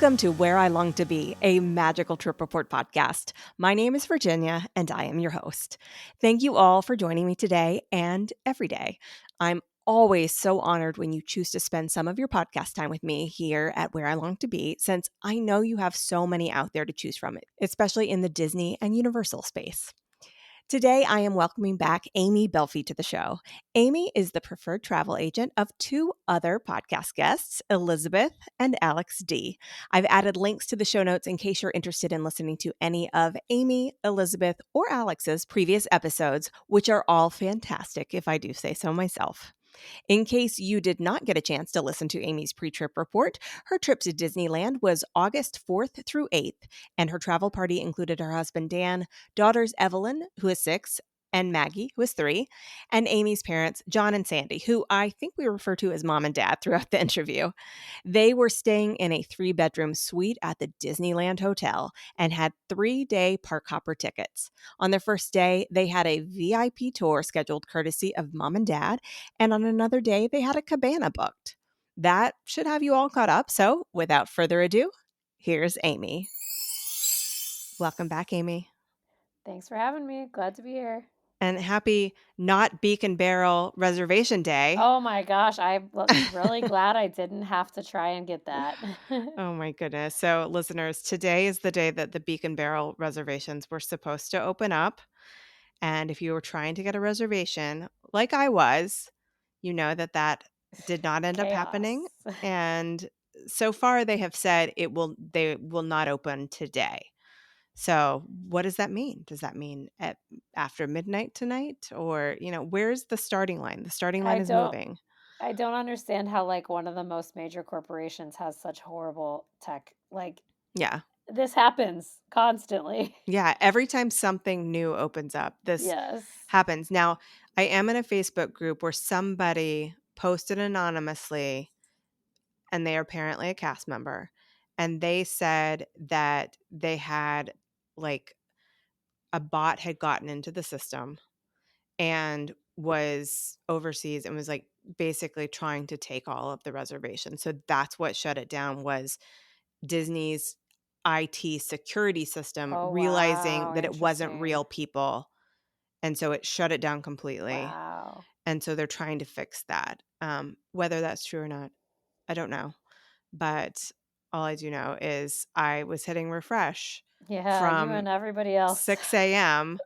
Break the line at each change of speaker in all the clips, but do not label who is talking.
Welcome to Where I Long to Be, a magical trip report podcast. My name is Virginia, and I am your host. Thank you all for joining me today and every day. I'm always so honored when you choose to spend some of your podcast time with me here at Where I Long to Be, since I know you have so many out there to choose from, especially in the Disney and Universal space. Today, I am welcoming back Amy Belfi to the show. Amy is the preferred travel agent of two other podcast guests, Elizabeth and Alex D. I've added links to the show notes in case you're interested in listening to any of Amy, Elizabeth, or Alex's previous episodes, which are all fantastic, if I do say so myself. In case you did not get a chance to listen to Amy's pre-trip report, her trip to Disneyland was August 4th through 8th, and her travel party included her husband Dan, daughters Evelyn, who is 6, and Maggie, who is 3, and Amy's parents, John and Sandy, who I think we refer to as mom and dad throughout the interview. They were staying in a 3-bedroom suite at the Disneyland Hotel and had 3-day park hopper tickets. On their first day, they had a VIP tour scheduled courtesy of mom and dad, and on another day, they had a cabana booked. That should have you all caught up. So without further ado, here's Amy. Welcome back, Amy.
Thanks for having me. Glad to be here.
And happy not Beacon Barrel Reservation Day.
Oh my gosh, I'm really glad I didn't have to try and get that.
Oh my goodness. So, listeners, today is the day that the Beacon Barrel reservations were supposed to open up. And if you were trying to get a reservation, like I was, you know that did not end up happening.
Chaos.
And so far, they have said they will not open today. So, what does that mean? Does that mean after midnight tonight, or where's the starting line? The starting line
I
is
don't
moving.
I don't understand how like one of the most major corporations has such horrible tech. Like
Yeah.
this happens constantly.
Yeah, every time something new opens up, this
Yes.
happens. Now, I am in a Facebook group where somebody posted anonymously, and they are apparently a cast member, and they said that they had like a bot had gotten into the system and was overseas and was like basically trying to take all of the reservations. So that's what shut it down, was Disney's IT security system
Oh
realizing
wow,
that it wasn't real
interesting.
people. And so it shut it down completely.
Wow.
And so they're trying to fix that. Whether that's true or not, I don't know. But all I do know is I was hitting refresh
Yeah, you
from
and everybody else.
6 a.m.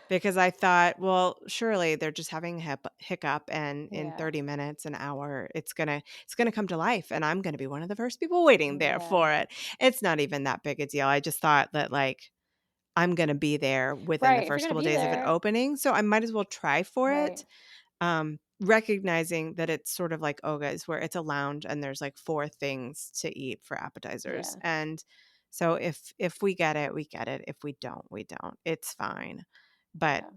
because I thought, well, surely they're just having a hiccup, and in
Yeah.
30 minutes, an hour, it's gonna come to life, and I'm gonna be one of the first people waiting there
Yeah.
for it. It's not even that big a deal. I just thought that I'm gonna be there within the
Right. If you're
first
gonna
couple
be
days of it
there.
opening, so I might as well try for
Right.
it. Recognizing that it's sort of like Oga's, where it's a lounge and there's like 4 things to eat for appetizers.
Yeah.
And so if we get it, we get it. If we don't, we don't. It's fine. But
Yeah.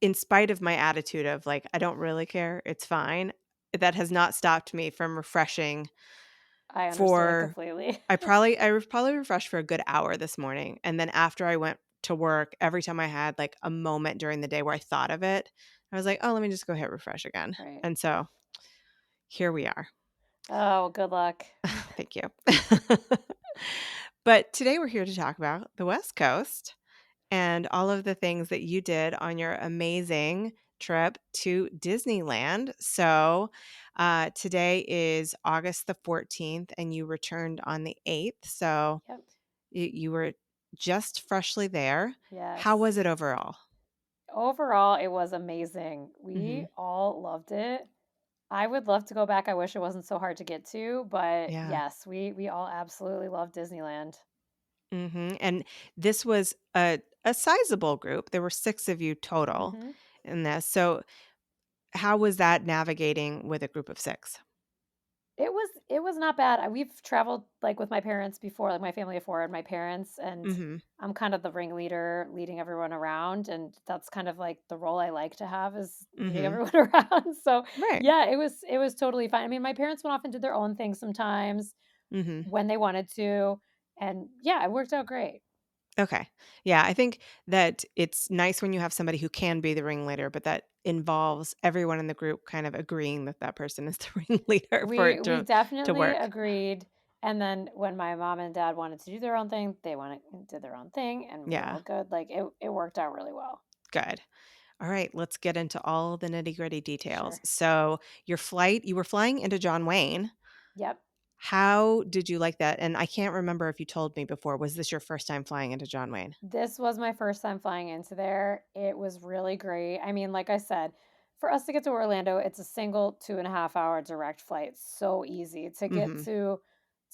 in spite of my attitude of like, I don't really care, it's fine, that has not stopped me from refreshing
I understand
for
completely.
I was probably refreshed for a good hour this morning. And then after I went to work, every time I had like a moment during the day where I thought of it, I was like, oh, let me just go hit refresh again.
Right.
And so here we are.
Oh, good luck.
Thank you. But today we're here to talk about the West Coast and all of the things that you did on your amazing trip to Disneyland. So today is August the 14th, and you returned on the 8th. So
Yep.
you were just freshly there. How
Yes.
was it overall?
Overall, it was amazing.
Hmm.
We all loved it. I would love to go back. I wish it wasn't so hard to get to, but
Yeah.
yes, we all absolutely love Disneyland.
And this was a sizable group. There were 6 of you total
Hmm.
in this. So how was that navigating with a group of 6?
It was not bad. We've traveled like with my parents before, like my family of 4 and my parents, and
Mhm.
I'm kind of the ringleader, leading everyone around, and that's kind of like the role I like to have, is leading
Mhm.
everyone around. So
Right.
yeah, it was totally fine. I mean, my parents went off and did their own thing sometimes
Mhm.
when they wanted to, and yeah, it worked out great.
Okay. Yeah, I think that it's nice when you have somebody who can be the ringleader, but that involves everyone in the group kind of agreeing that that person is the ringleader for
We
it
we
to
definitely
work.
agreed. And then when my mom and dad wanted to do their own thing, they went and did their own thing, and we were
Yeah,
all good. Like, it worked out really well.
good. All right, let's get into all the nitty-gritty details.
Sure.
So, you were flying into John Wayne.
Yep.
How did you like that? And I can't remember if you told me before, was this your first time flying into John Wayne?
This was my first time flying into there. It was really great. I mean, like I said, for us to get to Orlando, it's a single 2.5 hour direct flight. So easy to get
Mhm.
to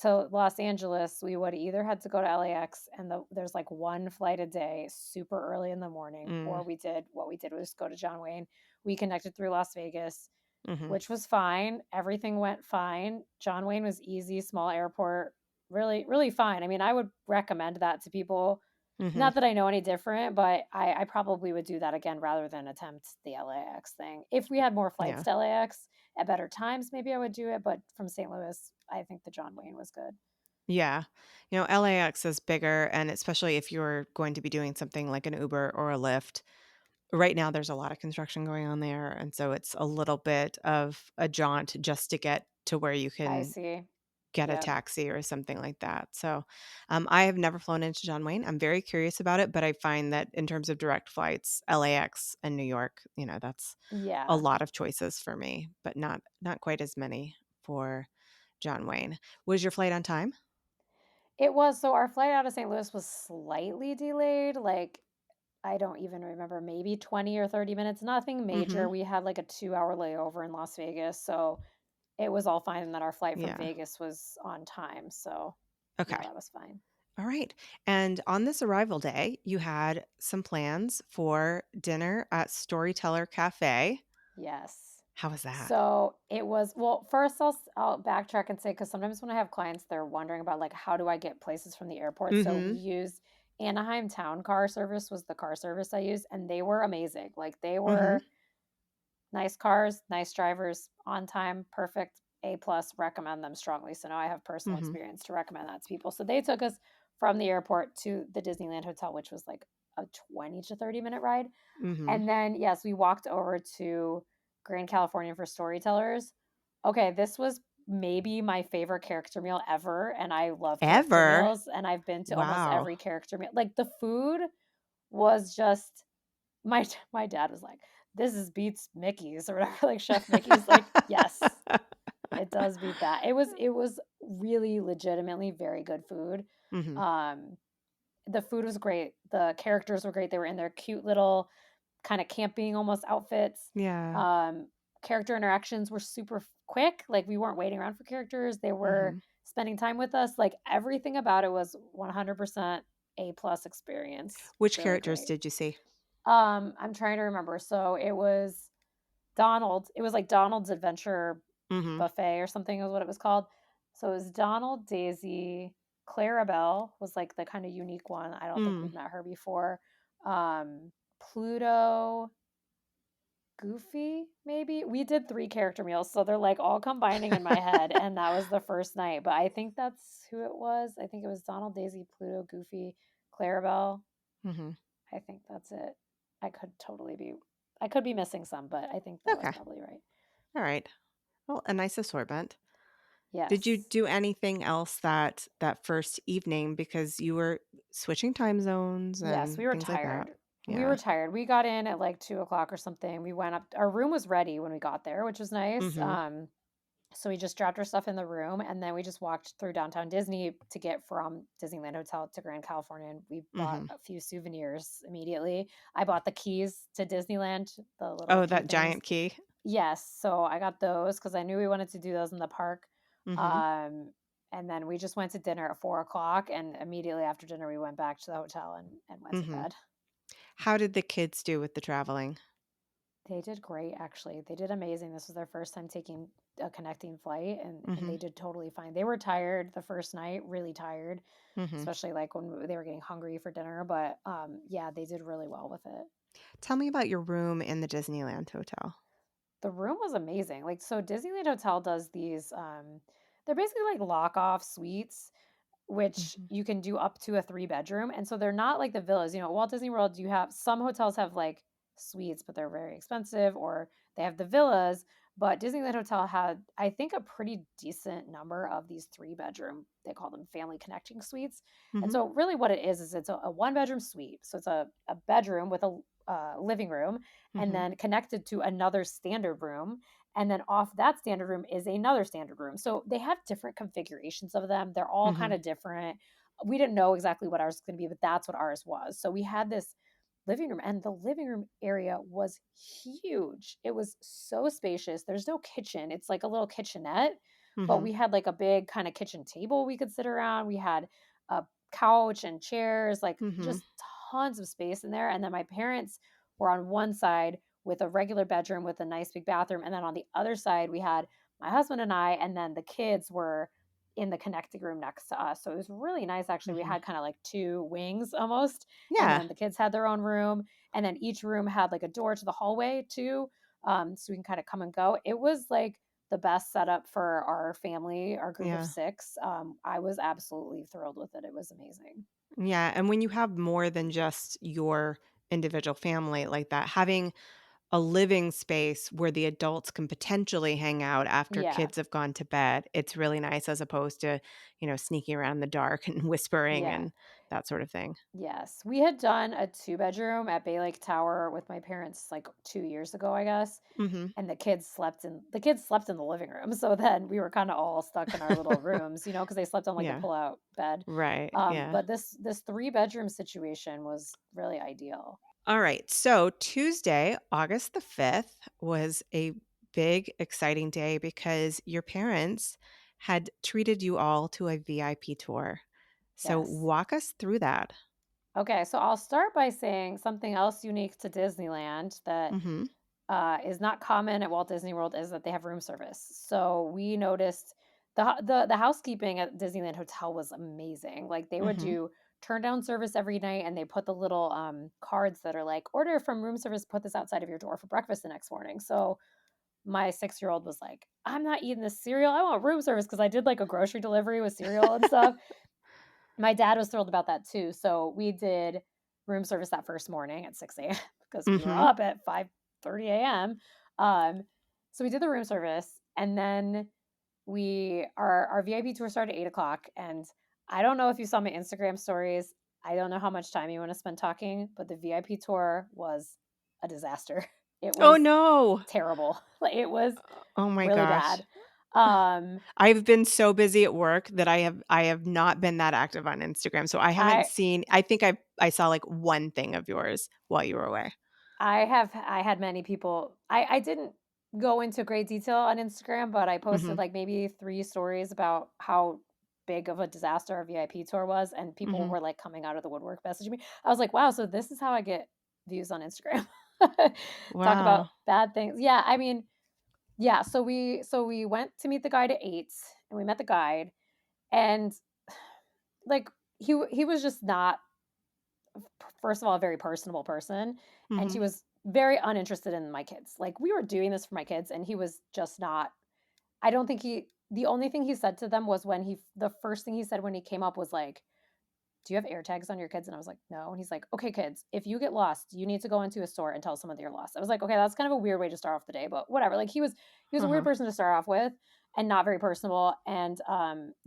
Los Angeles. We would either had to go to LAX, and there's like one flight a day, super early in the morning, or
Mm,
we did was go to John Wayne. We connected through Las Vegas,
mhm.
which was fine. Everything went fine. John Wayne was easy, small airport, really, really fine. I mean, I would recommend that to people.
Mhm.
Not that I know any different, but I probably would do that again rather than attempt the LAX thing. If we had more flights
Yeah.
to LAX at better times, maybe I would do it. But from St. Louis, I think the John Wayne was good.
Yeah. LAX is bigger, and especially if you're going to be doing something like an Uber or a Lyft. Right now, there's a lot of construction going on there, and so it's a little bit of a jaunt just to get to where you
I
can
see.
get a
Yep.
taxi or something like that. So, I have never flown into John Wayne. I'm very curious about it, but I find that in terms of direct flights, LAX and New York, that's a
Yeah.
lot of choices for me, but not quite as many for John Wayne. Was your flight on time?
It was. So our flight out of St. Louis was slightly delayed. Like, I don't even remember, maybe 20 or 30 minutes. Nothing major.
Mhm.
We had like a 2 hour layover in Las Vegas. So it was all fine. And that our flight from
Yeah.
Vegas was on time. So no,
Okay.
that was fine.
All right. And on this arrival day, you had some plans for dinner at Storyteller Cafe.
Yes.
How was that?
So it was, well, first I'll backtrack and say, because sometimes when I have clients, they're wondering about like, how do I get places from the airport? So we
Mhm.
used Anaheim Town Car Service was the car service I used, and they were amazing. Like, they
Mhm.
were nice cars, nice drivers, on time, perfect, A plus, recommend them strongly. So now I have personal
Mhm.
experience to recommend that to people. So they took us from the airport to the Disneyland Hotel, which was like a 20 to 30-minute ride.
Mhm.
And then, yes, we walked over to Grand California for Storytellers. Okay, this was maybe my favorite character meal ever, and I love character
Ever?
meals, and I've been to almost
Wow.
every character meal. Like, the food was just my dad was like, "This is beats Mickey's," or whatever, like Chef Mickey's. Like, yes, it does beat that. It was really legitimately very good food.
Mhm.
Um, the food was great. The characters were great. They were in their cute little kind of camping almost outfits.
Yeah.
Um, Character interactions were super quick. Like, we weren't waiting around for characters. They were
Mhm.
spending time with us. Like, everything about it was 100% A plus experience.
Which
Really
characters
great.
did you see?
I'm trying to remember. So it was Donald. It was like Donald's Adventure
Mhm.
Buffet or something is what it was called. So it was Donald, Daisy, Clarabelle was like the kind of unique one. I don't think
Mm.
we'd met her before. Pluto, Goofy, maybe? We did 3 character meals, so they're, like, all combining in my head, and that was the first night, but I think that's who it was. I think it was Donald, Daisy, Pluto, Goofy, Clarabelle.
Mhm.
I think that's it. I could totally be I could be missing some, but I think that was
Okay.
probably right.
All right. Well, a nice assortment. Did you
Yes.
do anything else that first evening because you were switching time zones
Yes, we
and
were
things like that?
tired. We were
Yeah.
tired. We got in at, like, 2 o'clock or something. We went up our room was ready when we got there, which was nice.
Mhm.
So we just dropped our stuff in the room, and then we just walked through downtown Disney to get from Disneyland Hotel to Grand California, and we bought
Mhm.
a few souvenirs immediately. I bought the keys to Disneyland, the little
Oh,
key
that
things.
giant key?
Yes, so I got those because I knew we wanted to do those in the park.
Mhm.
Um, and then we just went to dinner at 4 o'clock, and immediately after dinner, we went back to the hotel and went to
Mhm.
bed.
How did the kids do with the traveling?
They did great, actually. They did amazing. This was their first time taking a connecting flight, and
Mhm.
they did totally fine. They were tired the first night, really tired,
Mhm.
especially like when they were getting hungry for dinner. But yeah, they did really well with it.
Tell me about your room in the Disneyland hotel.
The room was amazing. Like, so Disneyland Hotel does these, they're basically like lock off suites, which
Mhm.
you can do up to a 3 bedroom. And so they're not like the villas. You know, Walt Disney World, you have some hotels have like suites, but they're very expensive, or they have the villas. But Disneyland Hotel had, I think, a pretty decent number of these 3-bedroom, they call them family connecting suites. And
Mhm.
so really what it is it's a 1-bedroom suite. So it's a bedroom with a living room and
Mhm.
then connected to another standard room. And then off that standard room is another standard room. So they have different configurations of them. They're all kind
Mhm.
of different. We didn't know exactly what ours was going to be, but that's what ours was. So we had this living room, and the living room area was huge. It was so spacious. There's no kitchen. It's like a little kitchenette, but
Mhm.
we had like a big kind of kitchen table we could sit around. We had a couch and chairs, like
Mhm.
just tons of space in there. And then my parents were on one side with a regular bedroom with a nice big bathroom, and then on the other side we had my husband and I, and then the kids were in the connecting room next to us. So it was really nice actually. We
Mhm.
had kind of like two wings almost, and
Yeah.
then the kids had their own room, and then each room had like a door to the hallway too, so we can kind of come and go. It was like the best setup for our family, our group of
Yeah.
6. I was absolutely thrilled with it. It was amazing.
Yeah, and when you have more than just your individual family like that, having a living space where the adults can potentially hang out after
Yeah,
kids have gone to bed, it's really nice as opposed to, sneaking around in the dark and whispering
yeah.
and that sort of thing.
Yes, we had done a 2-bedroom at Bay Lake Tower with my parents like 2 years ago, I guess,
Mhm.
and the kids slept in the living room. So then we were kind of all stuck in our little rooms, because they slept on like the
Yeah.
pull-out bed.
Right. Yeah.
But this 3-bedroom situation was really ideal.
All right. So Tuesday, August the 5th was a big, exciting day because your parents had treated you all to a VIP tour. So
Yes.
walk us through that.
Okay, so I'll start by saying something else unique to Disneyland that
Mhm.
is not common at Walt Disney World is that they have room service. So we noticed the housekeeping at Disneyland Hotel was amazing. Like they would
Mhm.
do turn down service every night, and they put the little cards that are like order from room service, put this outside of your door for breakfast the next morning. So my 6-year-old was like, I'm not eating this cereal. I want room service because I did like a grocery delivery with cereal and stuff. My dad was thrilled about that too. So we did room service that first morning at 6 a.m. because we were
Mhm.
up at 5:30 a.m. Um, so we did the room service, and then our VIP tour started at 8 o'clock. And I don't know if you saw my Instagram stories. I don't know how much time you want to spend talking, but the VIP tour was a disaster. It
Oh,
was
no.
terrible. Like it was
Oh my
really
gosh.
bad. Um,
I've been so busy at work that I have not been that active on Instagram, so I haven't
I
seen I think I saw, like, one thing of yours while you were away.
I had many people. I didn't go into great detail on Instagram, but I posted
Mhm.
like maybe 3 stories about how big of a disaster our VIP tour was, and people
Mhm.
were like coming out of the woodwork messaging me. I was like, "Wow, so this is how I get views on Instagram." Talk about
Wow.
bad things. Yeah, I mean, yeah, so we went to meet the guide at 8, and we met the guide, and like he was just not, first of all, a very personable person, and he
Mhm.
was very uninterested in my kids. Like, we were doing this for my kids, and he was just not. I don't think the only thing he said to them was when the first thing he said when he came up was like, "Do you have air tags on your kids?" And I was like, "No." And he's like, "Okay, kids, if you get lost, you need to go into a store and tell someone that you're lost." I was like, "Okay, that's kind of a weird way to start off the day, but whatever." Like he was a weird
Uh-huh.
person to start off with, and not very personable. And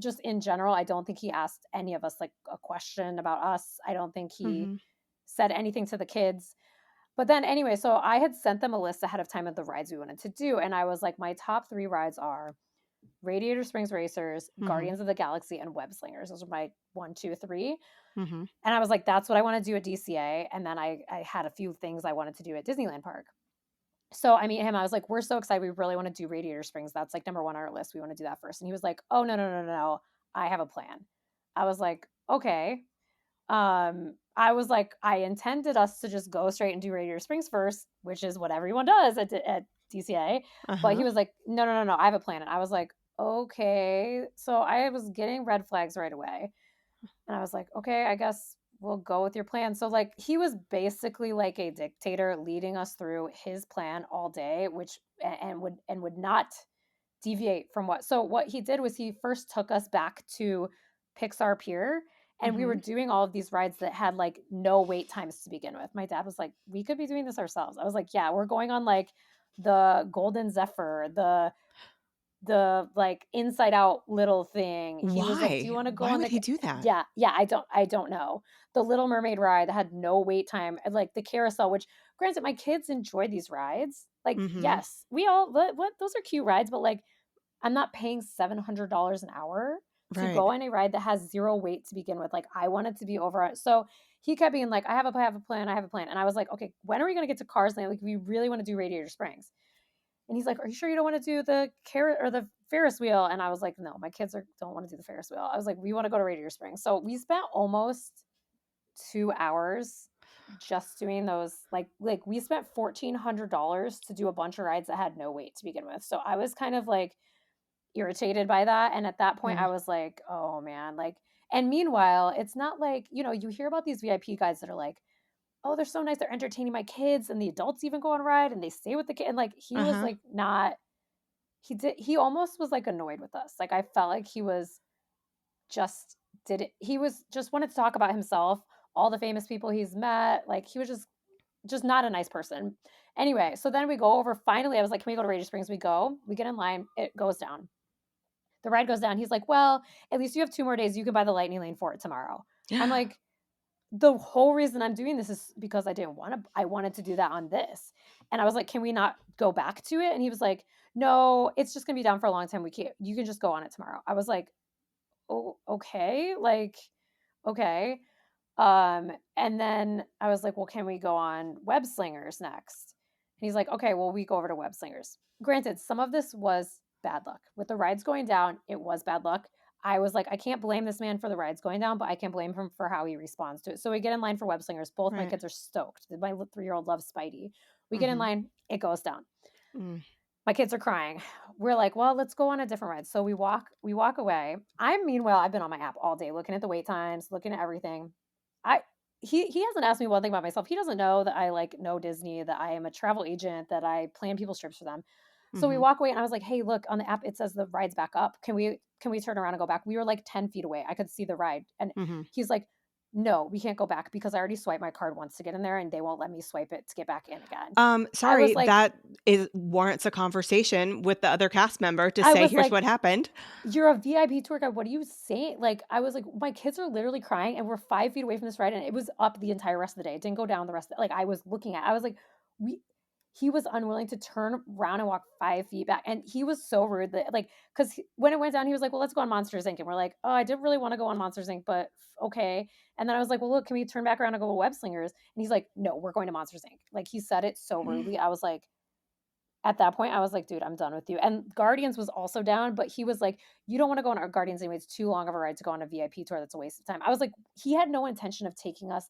just in general, I don't think he asked any of us like a question about us. I don't think he
Mhm.
said anything to the kids. But then anyway, so I had sent them a list ahead of time of the rides we wanted to do, and I was like, my top 3 rides are Radiator Springs Racers,
Mhm.
Guardians of the Galaxy, and Web Slingers. Those are my 1, 2, 3.
Mhm.
And I was like, that's what I want to do at DCA. And then I had a few things I wanted to do at Disneyland Park. So I meet him. I was like, we're so excited. We really want to do Radiator Springs. That's like number 1 on our list. We want to do that first. And he was like, oh, no, no, no, no, no. I have a plan. I was like, okay. I was like, I intended us to just go straight and do Radiator Springs first, which is what everyone does at DCA. But he
Uh-huh.
was like, no, no, no, no, I have a plan. And I was like, okay. So I was getting red flags right away. And I was like, okay, I guess we'll go with your plan. So like he was basically like a dictator leading us through his plan all day, which and would not deviate from what he did was he first took us back to Pixar Pier, and we were
Mhm.
doing all of these rides that had like no wait times to begin with. My dad was like, "We could be doing this ourselves." I was like, "Yeah, we're going on like the Golden Zephyr, the like inside out little thing. He was like, "Do you
Why?
want to go
Why
on
would
the
he do that?
Yeah, yeah, I don't know. The Little Mermaid ride that had no wait time, and like the carousel, which granted my kids enjoy these rides. Like,
Mhm.
yes, we all what those are cute rides, but like I'm not paying $700 an hour to
Right.
go on a ride that has zero wait to begin with. Like I wanted to be over it. So he kept being like, I have a plan, I have a plan. And I was like, okay, when are we gonna get to Cars Land? Like we really want to do Radiator Springs. And he's like, "Are you sure you don't want to do the carrot or the Ferris wheel?" And I was like, "No, my kids don't want to do the Ferris wheel." I was like, "We want to go to Radiator Springs." So we spent almost 2 hours just doing those. Like we spent $1,400 to do a bunch of rides that had no wait to begin with. So I was kind of like irritated by that. And at that point,
Yeah.
I was like, "Oh man!" Like, and meanwhile, it's not like you hear about these VIP guys that are like, "Oh, they're so nice. They're entertaining my kids, and the adults even go on ride, and they stay with the kid." And like he was
Uh-huh.
like not he almost was, like, annoyed with us, like, I felt like he was just did it he was just wanted to talk about himself, all the famous people he's met, like, he was just not a nice person. Anyway, so then we go over finally, I was like, "Can we go to Radiator Springs?" We go, we get in line, it goes down. The ride goes down, he's like, "Well, at least you have 2 more days, you can buy the Lightning Lane for it tomorrow." I'm like, "The whole reason I'm doing this is because I wanted to do that on this." And I was like, "Can we not go back to it?" And he was like, "No, it's just gonna be down for a long time. We can't You can just go on it tomorrow." I was like, "Oh, okay." Like, okay. And then I was like, "Well, can we go on Web Slingers next?" And he's like, "Okay, well, we go over to Web Slingers." Granted, some of this was bad luck. With the rides going down, it was bad luck. I was like, I can't blame this man for the rides going down, but I can blame him for how he responds to it. So we get in line for Web Slingers. Both my
Right.
kids are stoked. My 3-year-old loves Spidey. We get in
Mhm.
line, it goes down.
Mm.
My kids are crying. We're like, well, let's go on a different ride. So we walk away. Meanwhile, I've been on my app all day looking at the wait times, looking at everything. I he hasn't asked me one thing about myself. He doesn't know that I like know Disney, that I am a travel agent, that I plan people's trips for them. So we
Mhm.
walk away and I was like, "Hey, look, on the app it says the ride's back up. Can we turn around and go back?" We were like 10 feet away. I could see the ride. And
Mhm.
he's like, "No, we can't go back because I already swiped my card once to get in there and they won't let me swipe it to get back in again." I
Sorry,
was like
that is warrants a conversation with the other cast member to
I
say,
was
"Here's
like,
what happened."
"You're a VIP tour guide. What are you saying?" Like, I was like, "My kids are literally crying, and we're 5 feet away from this ride," and it was up the entire rest of the day. It didn't go down the rest of the like, I was looking at I was like, "We" he was unwilling to turn around and walk 5 feet back, and he was so rude that like, 'cause when it went down, he was like, "Well, let's go on Monsters, Inc." And we're like, "Oh, I didn't really wanna go on Monsters, Inc., but okay." And then I was like, "Well, look, can we turn back around and go to Web Slingers?" And he's like, "No, we're going to Monsters, Inc." Like, he said it so
Mm.
rudely. I was like at that point, I was like, "Dude, I'm done with you." And Guardians was also down, but he was like, "You don't wanna go on our Guardians anyway, it's too long of a ride to go on a VIP tour, that's a waste of time." I was like he had no intention of taking us.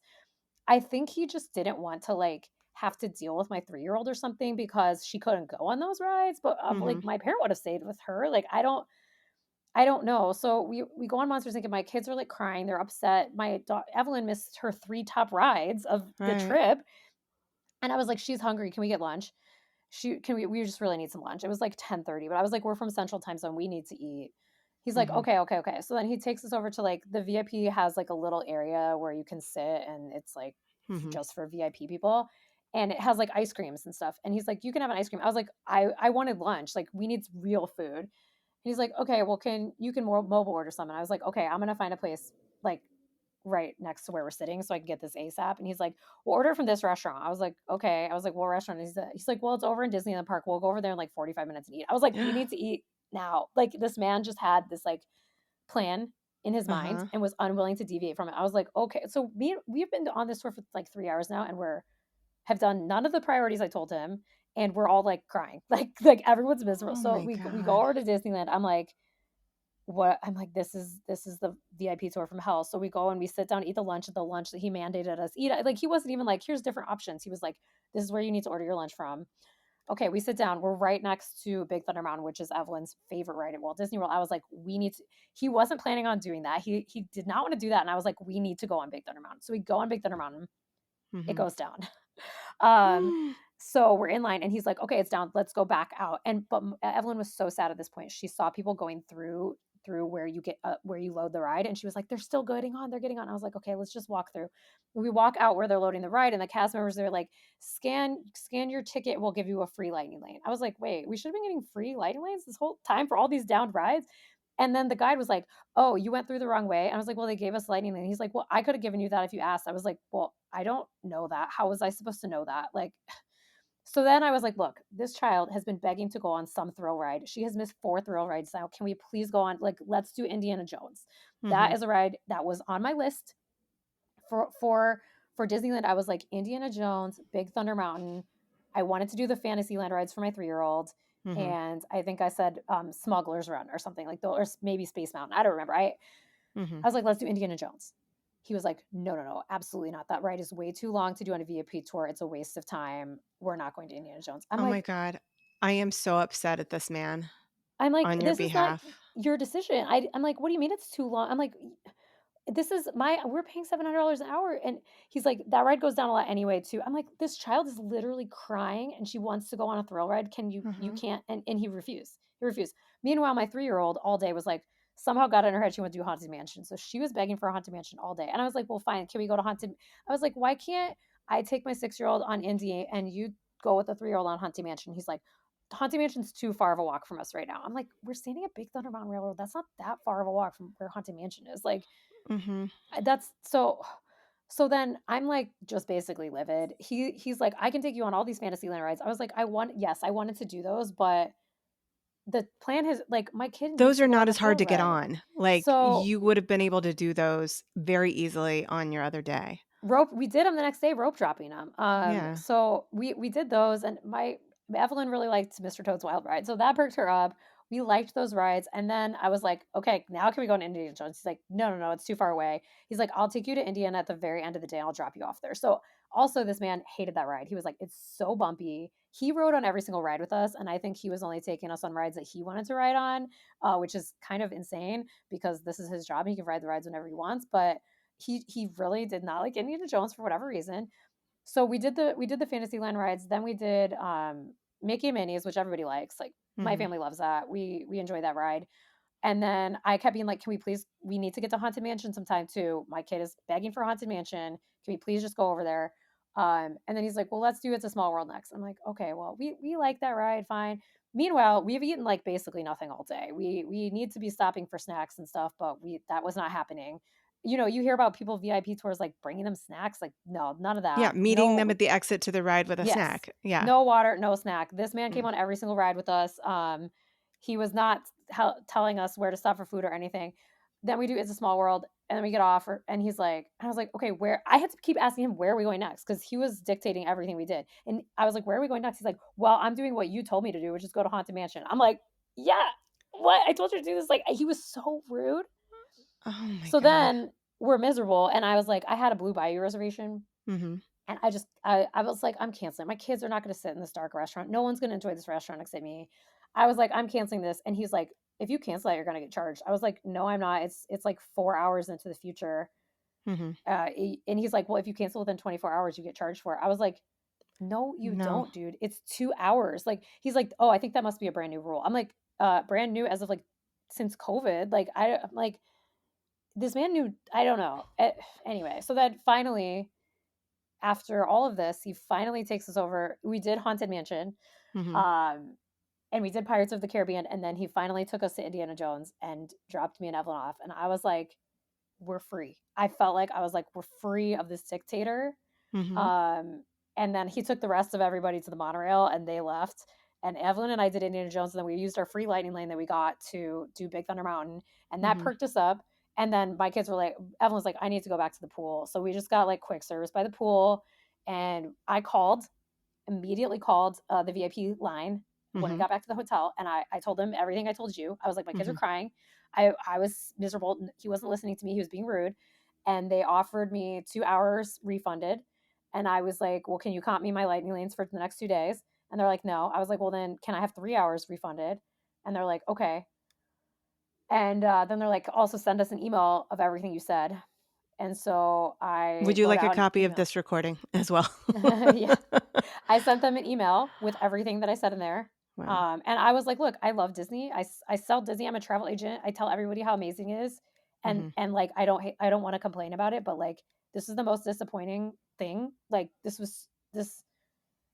I think he just didn't want to, like, have to deal with my 3-year-old or something because she couldn't go on those rides, but, like,
Mhm.
my parent would have stayed with her, like, I don't know. So we go on Monsters Inc. And my kids are, like, crying, they're upset. My Evelyn missed her 3 top rides of the
Right.
trip, and I was like, "She's hungry, can we get lunch?" We just really need some lunch. It was like 10:30, but I was like, "We're from Central Time Zone, we need to eat." He's like,
Mhm.
"Okay, okay, okay." So then he takes us over to like the VIP has like a little area where you can sit and it's like
Mhm.
just for VIP people. And it has like ice creams and stuff. And he's like, "You can have an ice cream." I was like, I wanted lunch. Like we need real food. And he's like, "Okay, well you can mobile order some." And I was like, "Okay, I'm gonna find a place like right next to where we're sitting so I can get this ASAP." And he's like, "We'll order from this restaurant." I was like, "Okay." I was like, "What restaurant?" He's like, "Well, it's over in Disneyland Park. We'll go over there in like 45 minutes and eat." I was like, "We need to eat now." Like this man just had this like plan in his mind
Uh-huh.
and was unwilling to deviate from it. I was like, "Okay." So we've been on this tour for like 3 hours now and we're have done none of the priorities I told him and we're all like crying. Like everyone's miserable.
Oh
So
my
we go
god.
over to Disneyland. I'm like, this is the VIP tour from hell. So we go and we sit down, eat the lunch at the lunch that he mandated us eat. Like he wasn't even like, here's different options. He was like, this is where you need to order your lunch from. Okay, we sit down. We're right next to Big Thunder Mountain, which is Evelyn's favorite ride at Walt Disney World. I was like, we need to. He wasn't planning on doing that. He did not want to do that, and I was like, we need to go on Big Thunder Mountain. So we go on Big Thunder Mountain. It
Mhm.
goes down. Um, so we're in line, and he's like, "Okay, it's down. Let's go back out." And but Evelyn was so sad at this point. She saw people going through through where you get where you load the ride. And she was like, they're still getting on, they're getting on. I was like, okay, let's just walk through. We walk out where they're loading the ride, and the cast members, they're like, scan your ticket, we'll give you a free lightning lane. I was like, wait, we should have been getting free lightning lanes this whole time for all these downed rides. And then the guide was like, oh, you went through the wrong way. And I was like, well, they gave us lightning lane. He's like, well, I could have given you that if you asked. I was like, well, I don't know that. How was I supposed to know that? Like, so then I was like, look, this child has been begging to go on some thrill ride. She has missed 4 thrill rides now. Can we please go on? Like, let's do Indiana Jones. That
Mhm.
is a ride that was on my list for Disneyland. I was like, Indiana Jones, Big Thunder Mountain. I wanted to do the Fantasyland rides for my 3-year-old.
Mhm.
And I think I said Smuggler's Run or something like that, or maybe Space Mountain. I don't remember.
Mhm.
I was like, let's do Indiana Jones. He was like, no, no, no, absolutely not. That ride is way too long to do on a VIP tour. It's a waste of time. We're not going to Indiana Jones.
Oh my god. I am so upset at this man
I'm like,
on your
this is not
behalf.
your decision. I'm like, what do you mean it's too long? I'm like, this is my we're paying $700 an hour. And he's like, that ride goes down a lot anyway, too. I'm like, this child is literally crying and she wants to go on a thrill ride. You
Mhm.
can't. And he refused. He refused. Meanwhile, my 3-year-old all day was like, somehow got in her head she wanted to do Haunted Mansion. So she was begging for a Haunted Mansion all day. And I was like, well, fine. Can we go to Haunted? I was like, why can't I take my 6-year-old on Indy and you go with the 3-year-old on Haunted Mansion? He's like, Haunted Mansion's too far of a walk from us right now. I'm like, we're standing at Big Thunder Mountain Railroad. That's not that far of a walk from where Haunted Mansion is. Like,
Mhm.
that's so. So then I'm like just basically livid. He's like, I can take you on all these Fantasyland rides. I was like, yes, I wanted to do those, but the plan has like my kid needs
Those
to
are
go
not
on a
as hard
thrill
to get
ride.
on. Like,
So
you would have been able to do those very easily on your other day.
we did them the next day, rope dropping them.
Yeah.
So we did those, and my Evelyn really liked Mr. Toad's Wild Ride, so that perked her up. We liked those rides, and then I was like, okay, now can we go to Indiana Jones? He's like, no, no, no, it's too far away. He's like, I'll take you to Indiana at the very end of the day, and I'll drop you off there. So also, this man hated that ride. He was like, it's so bumpy. He rode on every single ride with us, and I think he was only taking us on rides that he wanted to ride on, which is kind of insane because this is his job. He can ride the rides whenever he wants, but he really did not like Indiana Jones for whatever reason. So we did the Fantasyland rides. Then we did Mickey and Minnie's, which everybody likes. Like my
Mhm.
family loves that. We enjoy that ride. And then I kept being like, can we please? We need to get to Haunted Mansion sometime too. My kid is begging for Haunted Mansion. Can we please just go over there? And then he's like, well, let's do It's a Small World next. I'm like, okay, well, we like that ride, fine. Meanwhile, we've eaten like basically nothing all day. We need to be stopping for snacks and stuff, but we that was not happening. You hear about people VIP tours like bringing them snacks. Like, no, none of
Yeah,
that.
meeting them
No,
at the exit to the ride with a
yes,
snack. Yeah.
no water, no snack. This man came
Mm.
on every single ride with us. He was not telling us where to stop for food or anything. Then we do It's a Small World, and then we get off, and he's like, and I was like, okay, where? I had to keep asking him where are we going next because he was dictating everything we did, and I was like, where are we going next? He's like, well, I'm doing what you told me to do, which is go to Haunted Mansion. I'm like, yeah, what? I told you to do this. Like, he was so rude.
Oh my
So
god.
then we're miserable, and I was like, I had a Blue Bayou reservation.
Mhm.
And I was like, I'm canceling. My kids are not going to sit in this dark restaurant. No one's going to enjoy this restaurant except me. I was like, I'm canceling this. And he's like, if you cancel that, you're going to get charged. I was like, no, I'm not. It's like 4 hours into the future.
Mhm.
And he's like, well, if you cancel within 24 hours, you get charged for it. I was like, no, you
No.
don't, dude. It's 2 hours. Like, he's like, oh, I think that must be a brand new rule. I'm like, brand new as of like since COVID. Like, I'm like, this man knew, I don't know. Anyway, so then finally, after all of this, he finally takes us over. We did Haunted Mansion,
Mhm.
um, and we did Pirates of the Caribbean, and then he finally took us to Indiana Jones and dropped me and Evelyn off. And I was like, we're free. I felt like I was like, we're free of this dictator.
Mhm.
Um, and then he took the rest of everybody to the monorail and they left. And Evelyn and I did Indiana Jones, and then we used our free lightning lane that we got to do Big Thunder Mountain, and that
Mhm.
perked us up. And then my kids were like, Evelyn was like, I need to go back to the pool. So we just got like quick service by the pool. And I immediately called the VIP line when we
Mhm.
got back to the hotel. And I told him everything I told you. I was like, my kids are
Mhm.
crying. I was miserable. He wasn't listening to me. He was being rude. And they offered me 2 hours refunded. And I was like, well, can you comp me my lightning lanes for the next 2 days? And they're like, no. I was like, well, then can I have 3 hours refunded? And they're like, okay. And then they're like, also send us an email of everything you said. And so I
Would you
wrote
like a
out an
copy of
email.
this recording as well?
Yeah. I sent them an email with everything that I said in there.
Wow.
And I was like, "Look, I love Disney. I sell Disney. I'm a travel agent. I tell everybody how amazing it is,
Mhm.
and like I don't want to complain about it, but like this is the most disappointing thing. Like this.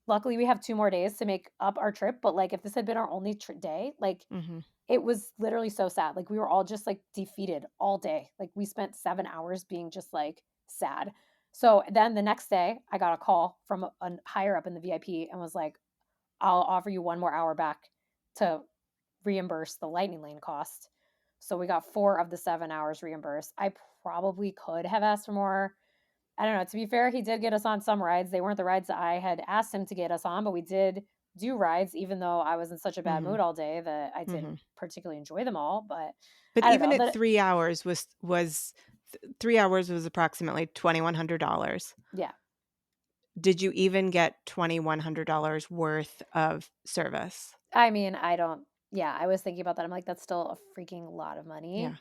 Luckily, we have 2 more days to make up our trip, but like if this had been our only day, like
Mhm.
it was literally so sad. Like we were all just like defeated all day. Like we spent 7 hours being just like sad. So then the next day, I got a call from a higher up in the VIP and was like, I'll offer you 1 more hour back to reimburse the lightning lane cost. So we got 4 of the 7 hours reimbursed. I probably could have asked for more. I don't know. To be fair, he did get us on some rides. They weren't the rides that I had asked him to get us on, but we did do rides, even though I was in such a bad mood
Mhm.
all day that I didn't
Mhm.
particularly enjoy them all. But
But
I don't
even
know.
at
That
3 hours was 3 hours was approximately $2,100.
yeah.
Did you even get $2,100 worth of service?
I mean, I don't. Yeah, I was thinking about that. I'm like, that's still a freaking lot of
Yeah.
money.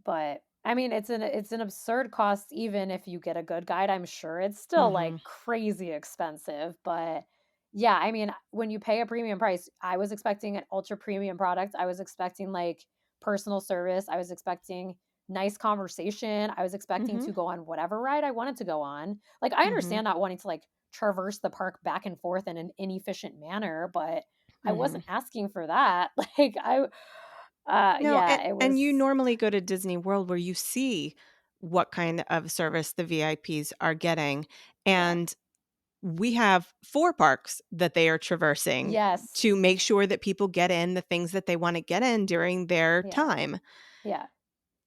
But, I mean, it's an absurd cost even if you get a good guide, I'm sure it's still, like,
Mhm.
crazy expensive, but, yeah, I mean, when you pay a premium price, I was expecting an ultra premium product, I was expecting, like, personal service, I was expecting nice conversation, I was expecting
Mhm.
to go on whatever ride I wanted to go on. Like, I
Mhm.
understand not wanting to, like, traverse the park back and forth in an inefficient manner, but I
Mhm.
wasn't asking for that. Like,
No,
yeah, it
and you
was
normally go to Disney World where you see what kind of service the VIPs are getting,
yeah.
and we have 4 parks that they are traversing
Yes.
to make sure that people get in the things that they wanna get in during their
Yeah,
time.
yeah,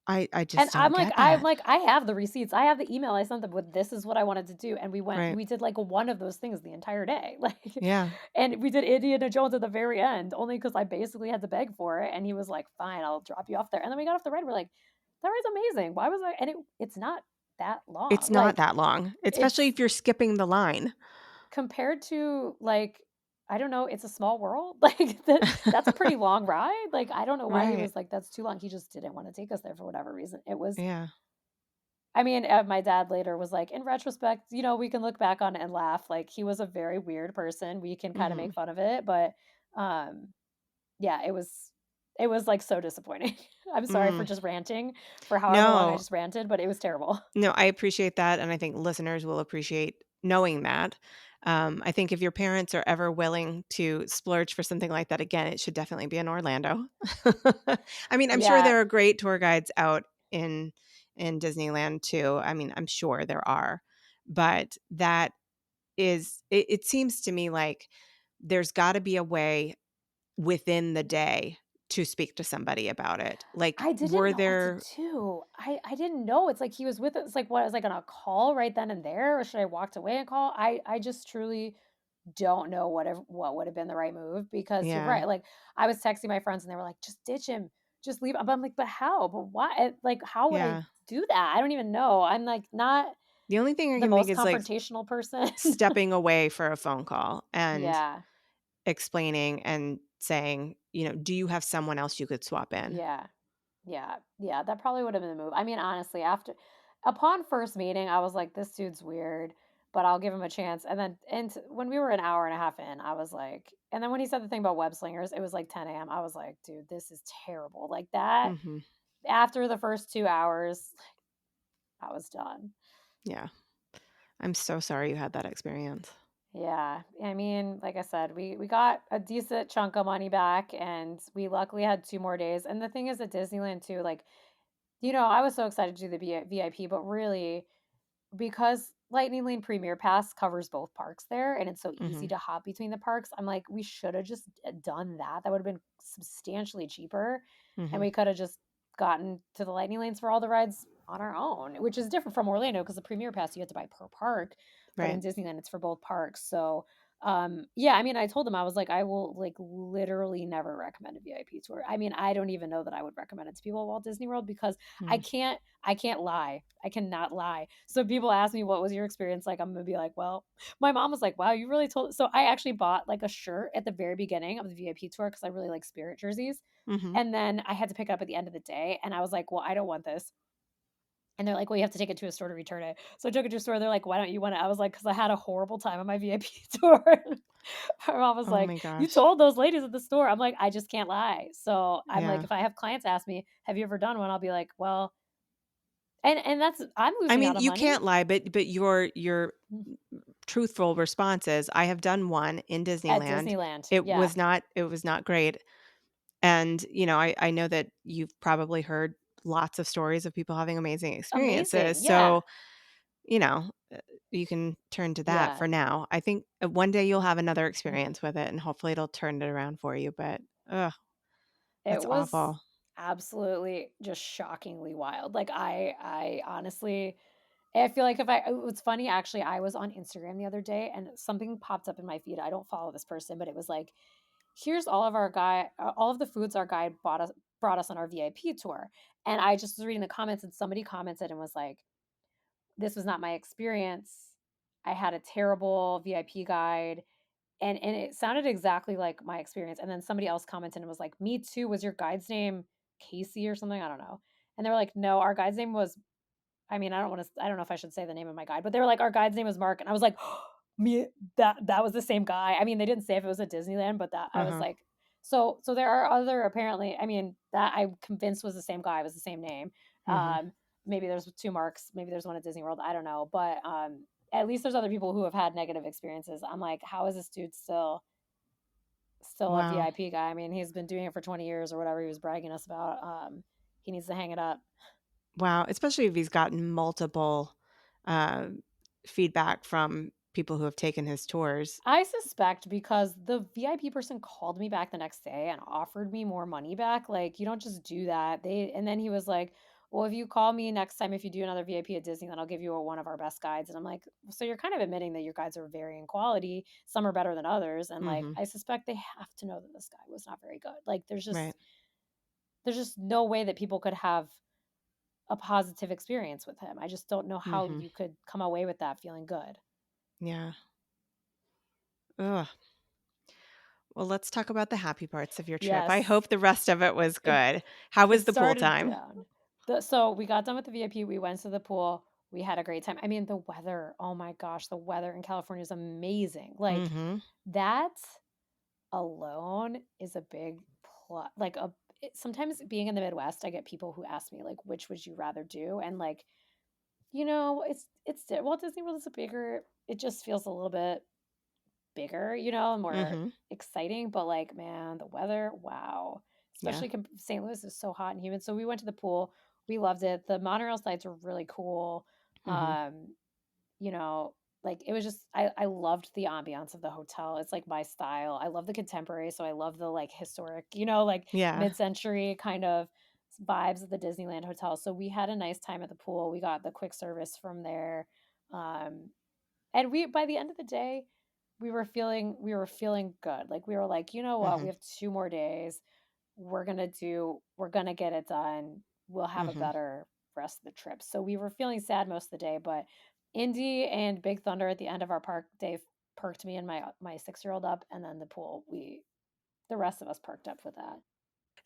I
and
just don't get that.
I have the receipts, I have the email I sent them with, "This is what I wanted to do," and
Right.
we did, like, one of those things the entire day, like,
Yeah.
and we did Indiana Jones at the very end, only because I basically had to beg for it, and he was like, "Fine, I'll drop you off there," and then we got off the ride, we're like, "That ride's amazing, why was I," and it's not that
It's
long,
not
like,
that long, especially
it's
if you're skipping the line.
compared to, like, I don't know, It's a Small World, like, that's a pretty long ride, like, I don't know why he
Right.
was like, "That's too long," he just didn't wanna take us there for whatever reason. It was
Yeah.
I mean, my dad later was like, "In retrospect, we can look back on it and laugh, like, he was a very weird person, we can kinda make
Mhm.
fun of it," but, um, yeah, it was, like, so disappointing. I'm sorry for
Mm.
just ranting for however long I
No.
just ranted, but it was terrible.
No, I appreciate that, and I think listeners will appreciate knowing that. I think if your parents are ever willing to splurge for something like that again, it should definitely be in Orlando. I mean, I'm sure
Yeah,
there are great tour guides out in Disneyland too. I mean, I'm sure there are, but that it seems to me like there's gotta be a way within the day to speak to somebody about it. Like,
I didn't
were
know what to
there
do. I didn't know, it's like he was with us, like, what, I was, like, gonna call right then and there, or should I walked away and call? I just truly don't know what would have been the right move because you're
Yeah.
right. Like I was texting my friends and they were like, "Just ditch him, just leave." But I'm like, "But how? But why? Like, how would I
Yeah.
do that? I don't even know." I'm like not
The only thing I
the
can think
most
is, like,
confrontational person.
stepping away for a phone call and
Yeah,
explaining and saying, "Do you have someone else you could swap in?"
yeah, yeah, yeah. That probably would have been the move. I mean, honestly, upon first meeting, I was like, "This dude's weird." But I'll give him a chance. And then, when we were an hour and a half in, I was like, and then when he said the thing about web slingers, it was like 10 a.m. I was like, dude, this is terrible. Like that,
Mhm.
after the first 2 hours, I was done.
Yeah. I'm so sorry you had that experience.
Yeah. I mean, like I said, we got a decent chunk of money back and we luckily had 2 more days. And the thing is at Disneyland too, like, I was so excited to do the VIP, but really because Lightning Lane Premier Pass covers both parks there and it's so easy
Mhm.
to hop between the parks, I'm like, we should have just done that. That would have been substantially cheaper. And
Mhm.
we could have just gotten to the Lightning Lanes for all the rides on our own, which is different from Orlando because the Premier Pass you have to buy per park, but in
Right.
Disneyland it's for both parks. So yeah, I mean, I told them I was like, I will like literally never recommend a VIP tour. I mean, I don't even know that I would recommend it to people at Walt Disney World because
Mm.
I can't lie. I cannot lie. So people ask me, what was your experience like? I'm gonna be like, well, my mom was like, wow, you really told. So I actually bought like a shirt at the very beginning of the VIP tour because I really like Spirit jerseys.
Mhm.
And then I had to pick it up at the end of the day. And I was like, well, I don't want this. And they're like, well, you have to take it to a store to return it. So I took it to a store. They're like, why don't you want it? I was like, because I had a horrible time on my VIP tour. Her mom was
Oh
like,
my
"You
gosh.
told those ladies at the store." I'm like, "I just can't lie." So, I'm like,
Yeah.
if I have clients ask me, "Have you ever done one?" I'll be like, "Well," and that's I'm
I
losing
mean,
out on
you
money.
can't lie, but your
Mm.
truthful response is, "I have done one in
At
Disneyland.
Disneyland,
It
yeah.
was not great." And, I know that you've probably heard lots of stories of people having amazing experiences.
Amazing, yeah.
So, you know, uh, you can turn to that
Yeah.
for now. I think one day you'll have another
Mhm.
experience with it and hopefully it'll turn it around for you. But, ugh,
It
that's
was
awful.
absolutely just shockingly wild. Like, I honestly I feel like if I it was funny, actually, I was on Instagram the other day and something popped up in my feed. I don't follow this person, but it was like, "Here's all of the foods our guide brought us on our VIP tour." And I just was reading the comments and somebody commented and was like, "This was not my experience. I had a terrible VIP guide." And it sounded exactly like my experience. And then somebody else commented and was like, "Me too. Was your guide's name Casey or something?" I don't know. And they were like, "No, our guide's name was," I mean, I don't know if I should say the name of my guide, but they were like, "Our guide's name is Mark." And I was like, "Me that was the same guy." I mean, they didn't say if it was at Disneyland, but that I was
Uh-huh.
like, so there are other, apparently, I mean, that I'm convinced was the same guy, was the same name.
Mhm.
Um, maybe there's 2 Marks, maybe there's one at Disney World, I don't know, but, at least there's other people who have had negative experiences. I'm like, "How is this dude still a
Wow.
VIP guy?" I mean, he's been doing it for 20 years or whatever he was bragging us about. He needs to hang it up.
Wow. Especially if he's gotten multiple uh, feedback from people who have taken his tours.
I suspect because the VIP person called me back the next day and offered me more money back. Like, you don't just do that. And then he was like, "Well, if you call me next time, if you do another VIP at Disney, then I'll give you one of our best guides." And I'm like, "So you're kind of admitting that your guides are varying quality. Some are better than others." And like,
Mhm.
I suspect they have to know that this guy was not very good. Like,
Right.
there's just no way that people could have a positive experience with him. I just don't know how
Mhm.
you could come away with that feeling good.
Yeah. Ugh. Well, let's talk about the happy parts of your trip. I
Yes.
hope the rest of it was
It
good. How
It
was the pool
started
time?
down. So we got done with the VIP, we went to the pool, we had a great time. I mean, the weather, oh my gosh, the weather in California is amazing. Like,
Mhm.
that alone is a big plus. Like, sometimes being in the Midwest, I get people who ask me, like, which would you rather do? And like, well, Disney World is a bigger, it just feels a little bit bigger, more
Mhm.
exciting, but, like, man, the weather, wow.
Yeah.
Especially St. Louis is so hot and humid, so we went to the pool, we loved it, the monorail slides were really cool,
Mhm.
um, you know, like, it was just, I loved the ambiance of the hotel, it's, like, my style, I love the contemporary, so I love the, like, historic, like,
Yeah.
mid-century kind of vibes of the Disneyland hotel, so we had a nice time at the pool, we got the quick service from there, um and we by the end of the day, we were feeling good. Like, we were like, "You know what? We
Mhm.
have 2 more days. We're gonna get it done. We'll have a
Mhm.
better rest of the trip." So we were feeling sad most of the day, but Indy and Big Thunder at the end of our park day perked me and my 6-year-old up, and then the pool, we the rest of us perked up with that.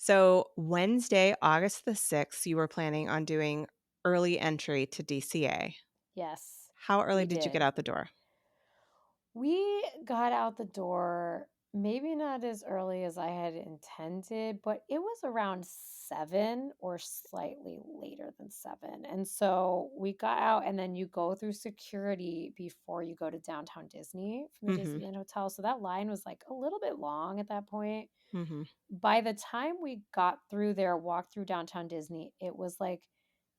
So, Wednesday, August the 6th, you were planning on doing early entry to DCA.
Yes,
How early
we
did you get
did.
out the door?
We got out the door maybe not as early as I had intended, but it was around 7 or slightly later than 7. And so we got out, and then you go through security before you go to downtown Disney from the
Mhm.
Disneyland Hotel. So that line was like a little bit long at that point.
Mhm.
By the time we got through there, walked through downtown Disney, it was like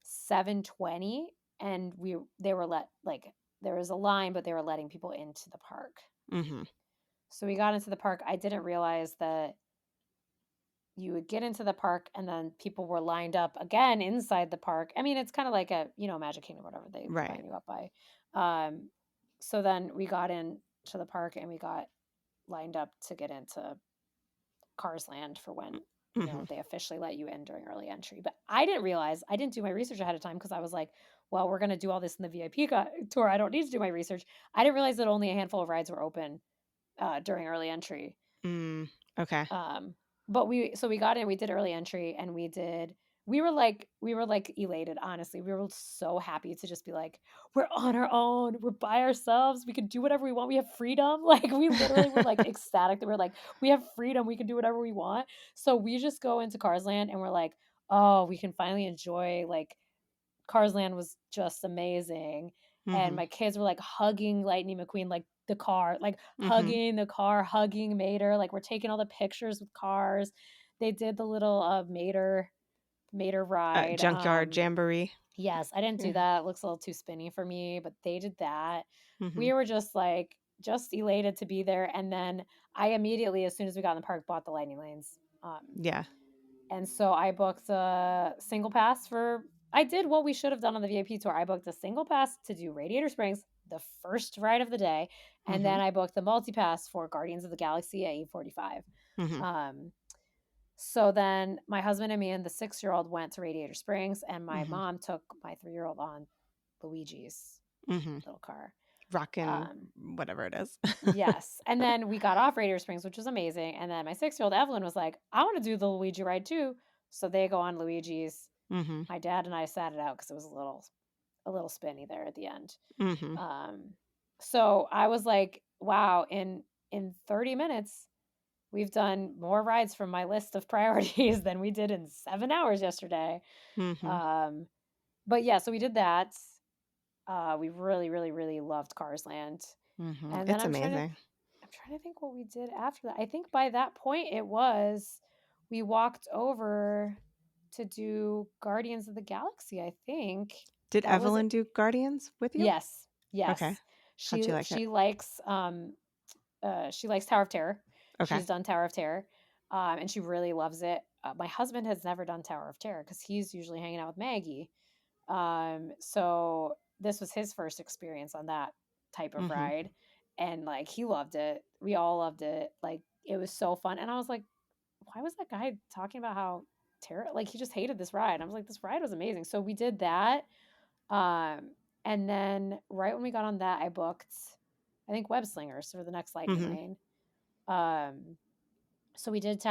7:20, and they were there was a line, but they were letting people into the park.
Mhm.
So we got into the park. I didn't realize that you would get into the park and then people were lined up again inside the park. I mean, it's kind of like Magic Kingdom, whatever they
Right.
line you up by. Um, so then we got into the park and we got lined up to get into Cars Land for when
Mhm.
they officially let you in during early entry. But I didn't realize, I didn't do my research ahead of time because I was like, well, we're going to do all this in the VIP tour. I don't need to do my research. I didn't realize that only a handful of rides were open during early entry.
Mm. Okay.
Um, but we got in, we did early entry, and we did we were like elated, honestly. We were so happy to just be like, we're on our own, we're by ourselves, we can do whatever we want, we have freedom. Like we literally were like ecstatic that we're like, we have freedom, we can do whatever we want. So we just go into Cars Land and we're like, oh, we can finally enjoy like Cars Land was just amazing. And
Mhm.
my kids were like hugging Lightning McQueen, like the car, like
Mhm.
hugging the car, hugging Mater, like we're taking all the pictures with cars. They did the little Mater ride.
Junkyard Jamboree.
Yes, I didn't do
Yeah.
that. It looks a little too spinny for me, but they did that.
Mhm.
We were just like just elated to be there. And then I immediately, as soon as we got in the park, bought the lightning lanes.
Yeah.
And so I booked a single pass for I did what we should have done on the VIP tour. I booked a single pass to do Radiator Springs, the first ride of the day, and then
Mhm.
I booked the multi pass for Guardians of the Galaxy at 8:45.
Mhm.
Um, so then my husband and me and the 6-year-old went to Radiator Springs, and my
Mhm.
mom took my 3-year-old on Luigi's
Mhm.
little car.
Rockin'
Um,
whatever it is.
yes. And then we got off Radiator Springs, which was amazing. And then my 6-year-old Evelyn was like, I want to do the Luigi ride too. So they go on Luigi's.
Mhm.
My dad and I sat it out because it was a little spinny there at the end.
Mhm.
Um, so I was like, wow, in 30 minutes, we've done more rides from my list of priorities than we did in 7 hours yesterday.
Mhm.
Um, but yeah, so we did that. We really, really, really loved Cars Land.
Mhm.
And then
It's amazing.
I'm trying to think what we did after that. I think by that point it was we walked over to do Guardians of the Galaxy, I think.
Did
That was
Evelyn do Guardians with you?
yes.
Okay.
Yes.
How'd you like it?
She likes Tower of Terror.
Okay.
She's done Tower of Terror. And she really loves it. My husband has never done Tower of Terror because he's usually hanging out with Maggie. So this was his first experience on that type of
Mhm.
ride. And like he loved it. We all loved it. Like it was so fun. And I was like, why was that guy talking about how terrible like he just hated this ride? I was like, this ride was amazing. So we did that. And then right when we got on that, I booked I think Web Slingers for the next lightning
Mhm.
lane. Um so we did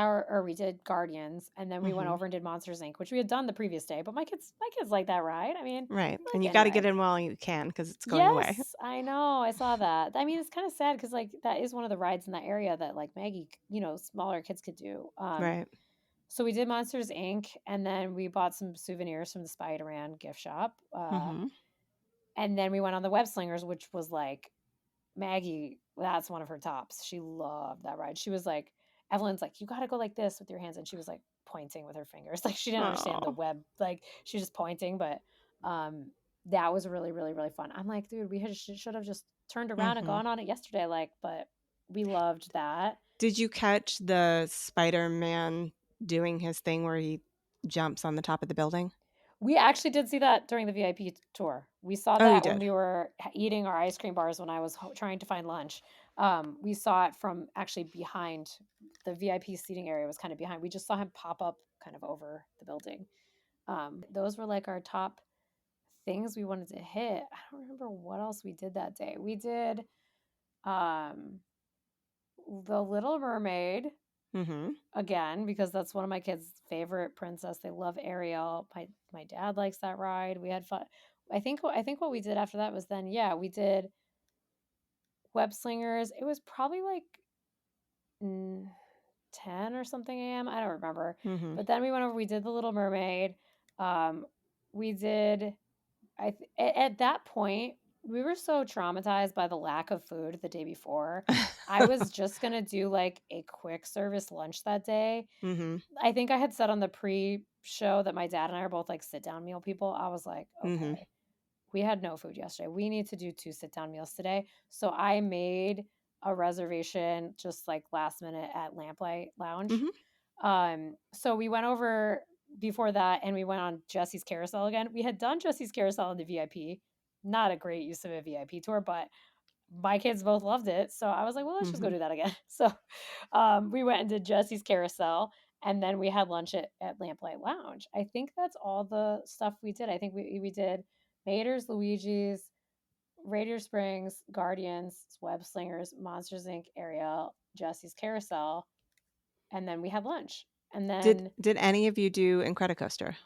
Guardians, and then we went
Mhm.
over and did Monsters Inc., which we had done the previous day. But my kids like that ride. I mean,
Right.
I
And
like
you
any
gotta get
ride.
in while you can because it's going away.
Yes, I know. I saw that. I mean, it's kind of sad because like that is one of the rides in that area that like Maggie, smaller kids could do.
Right.
So we did Monsters Inc., and then we bought some souvenirs from the Spider-Man gift shop.
Mhm.
And then we went on the Web Slingers, which was like Maggie, that's one of her tops. She loved that ride. She was like, Evelyn's like, you got to go like this with your hands. And she was like pointing with her fingers. Like she didn't understand the
Oh.
web. Like she was just pointing. But that was really, really, really fun. I'm like, dude, should have just turned around and
Mhm.
gone on it yesterday. Like, but we loved that.
Did you catch the Spider-Man doing his thing where he jumps on the top of the building?
We actually did see that during the VIP tour. We saw
Oh, you
that when
did?
we were eating our ice cream bars when I was trying to find lunch. We saw it from actually behind the VIP seating area was kind of behind. We just saw him pop up kind of over the building. Those were like our top things we wanted to hit. I don't remember what else we did that day. We did um, the Little Mermaid
Mhm.
again because that's one of my kids' favorite princess. They love Ariel. My dad likes that ride. We had fun. I think what we did after that was then yeah, we did Web Slingers. It was probably like mm, 10 or something a.m. I don't remember.
Mhm.
But then we went over we did The Little Mermaid. We did at that point we were so traumatized by the lack of food the day before. I was just going to do like a quick service lunch that day.
Mhm.
I think I had said on the pre-show that my dad and I are both like sit down meal people. I was like,
Mhm.
okay, we had no food yesterday. We need to do 2 sit down meals today. So I made a reservation just like last minute at Lamplight Lounge.
Mhm.
So we went over before that and we went on Jesse's Carousel again. We had done Jesse's Carousel in the VIP. Not a great use of a VIP tour, but my kids both loved it. So I was like, well, let's just go
Mhm.
do that again. So we went and did Jesse's Carousel, and then we had lunch at Lamplight Lounge. I think that's all the stuff we did. I think we did Mater's, Luigi's, Radiator Springs, Guardians, Web Slingers, Monsters Inc., Ariel, Jesse's Carousel, and then we had lunch. And
Did
then
did any of you do Incredicoaster?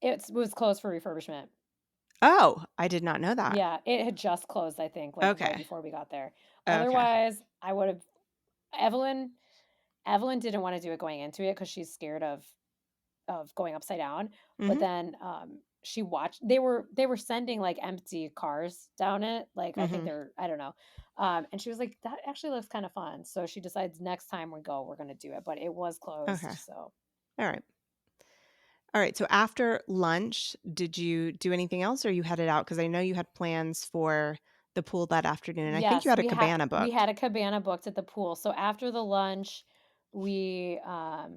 It was closed for refurbishment.
Oh, I did not know that.
Yeah, it had just closed, I think, like, right
Okay.
before we got there.
Okay.
Otherwise, I would've Evelyn Evelyn didn't wanna do it going into it because she's scared of going upside down, but
Mhm.
then, she watched they were sending, like, empty cars down it, like, I think
Mhm.
they're I don't know, and she was like, "That actually looks kinda fun," so she decides next time we go, we're gonna do it, but it was closed,
Okay.
so
All right. All right. So after lunch, did you do anything else or you headed out? Because I know you had plans for the pool that afternoon, and I think you
yes,
had a cabana
we
booked.
had a cabana booked at the pool, so after the lunch, we, I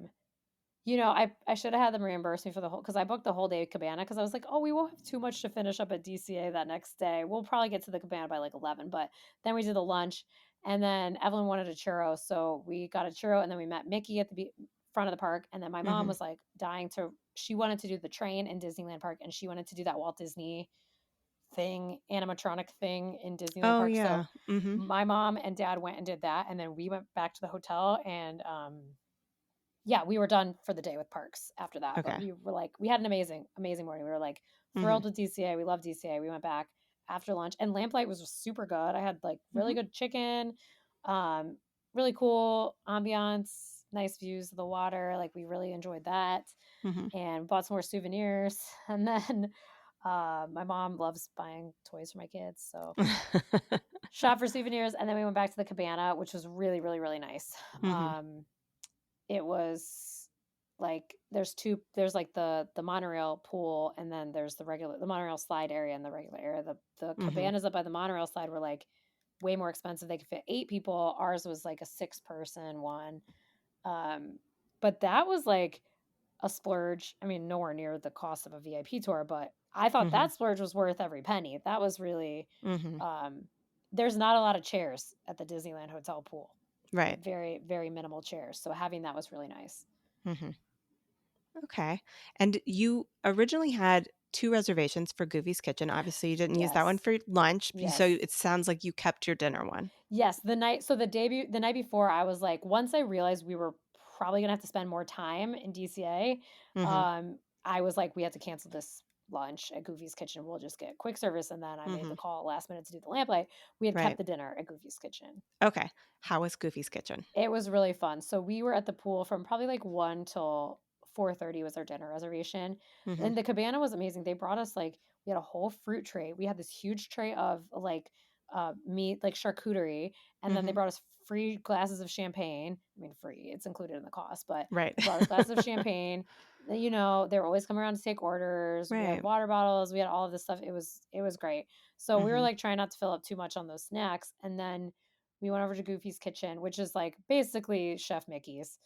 should have had them reimburse me for the whole because I booked the whole day cabana because I was like, "Oh, we won't have too much to finish up at DCA that next day. We'll probably get to the cabana by, like, 11," but then we did the lunch, and then Evelyn wanted a churro, so we got a churro, and then we met Mickey at the front of the park, and then my mom
Mhm.
was, like, dying to she wanted to do the train in Disneyland Park, and she wanted to do that Walt Disney thing, animatronic thing in Disneyland
Oh,
Park, so
yeah. Mhm.
my mom and dad went and did that, and then we went back to the hotel, and, yeah, we were done for the day with parks after that, but
Okay.
we were like we had an amazing, amazing morning. We were, like,
Mhm.
thrilled with DCA, we love DCA, we went back after lunch, and Lamplight was super good. I had, like, really
Mhm.
good chicken, um, really cool ambiance, nice views of the water, like, we really enjoyed that,
Mhm.
and bought some more souvenirs, and then, my mom loves buying toys for my kids, so shop for souvenirs, and then we went back to the cabana, which was really, really, really nice.
Mhm.
It was like there's like the monorail pool and then there's the monorail slide area and the regular area. The
Mhm.
cabanas up by the monorail slide were like way more expensive. They could fit 8 people. Ours was like a 6-person one. Um, but that was like a splurge. I mean, nowhere near the cost of a VIP tour, but I thought
Mhm.
that splurge was worth every penny. That was really
Mhm.
um there's not a lot of chairs at the Disneyland hotel pool.
Right.
Very, very minimal chairs. So having that was really nice.
Mhm. Okay. And you originally had 2 reservations for Goofy's Kitchen. Obviously, you didn't use that one
Yes.
for lunch, so
Yes.
it sounds like you kept your dinner one.
Yes, the night before, I was like once I realized we were probably gonna have to spend more time in DCA,
Mhm.
I was like, "We have to cancel this lunch at Goofy's Kitchen, we'll just get quick service," and then I made the
Mhm.
call last minute to do the lamplight. We had kept
Right.
the dinner at Goofy's Kitchen.
Okay. How was Goofy's Kitchen?
It was really fun. So we were at the pool from probably like 1 till 4:30 was our dinner reservation.
Mhm.
And the cabana was amazing. They brought us like we had a whole fruit tray. We had this huge tray of like meat, like charcuterie, and then they
Mhm.
brought us free glasses of champagne. I mean, free, it's included in the cost, but
Right.
they brought us glasses of champagne. They were always coming around to take orders. We had
Right.
water bottles, we had all of this stuff. It was great. So we were
Mhm.
like trying not to fill up too much on those snacks. And then we went over to Goofy's Kitchen, which is like basically Chef Mickey's.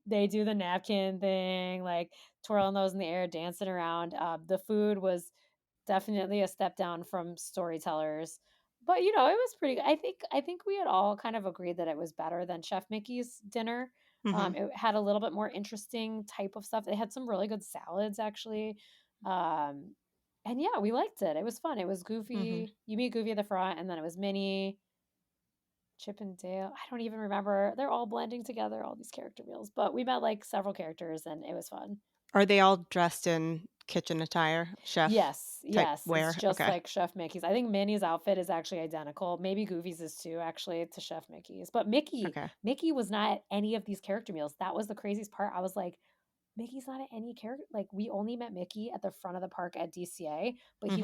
They do the napkin thing, like twirling those in the air, dancing around. The food was definitely a step down from Storytellers, but it was pretty. I think we had all kind of agreed that it was better than Chef Mickey's dinner.
Mhm.
It had a little bit more interesting type of stuff. They had some really good salads actually. Um, and yeah, we liked it. It was fun. It was
Mhm.
Goofy. You meet Goofy at the front, and then it was Minnie, Chip and Dale. I don't even remember. They're all blending together, all these character meals. But we met like several characters and it was fun.
Are they all dressed in kitchen attire, chef
Yes,
type
yes. It's
wear?
just
Okay.
like Chef Mickey's. I think Minnie's outfit is actually identical. Maybe Goofy's is too, actually, to Chef Mickey's. But
Okay.
Mickey was not at any of these character meals. That was the craziest part. I was like, Mickey's not at any character. Like, we only met Mickey at the front of the park at DCA, but
Mhm.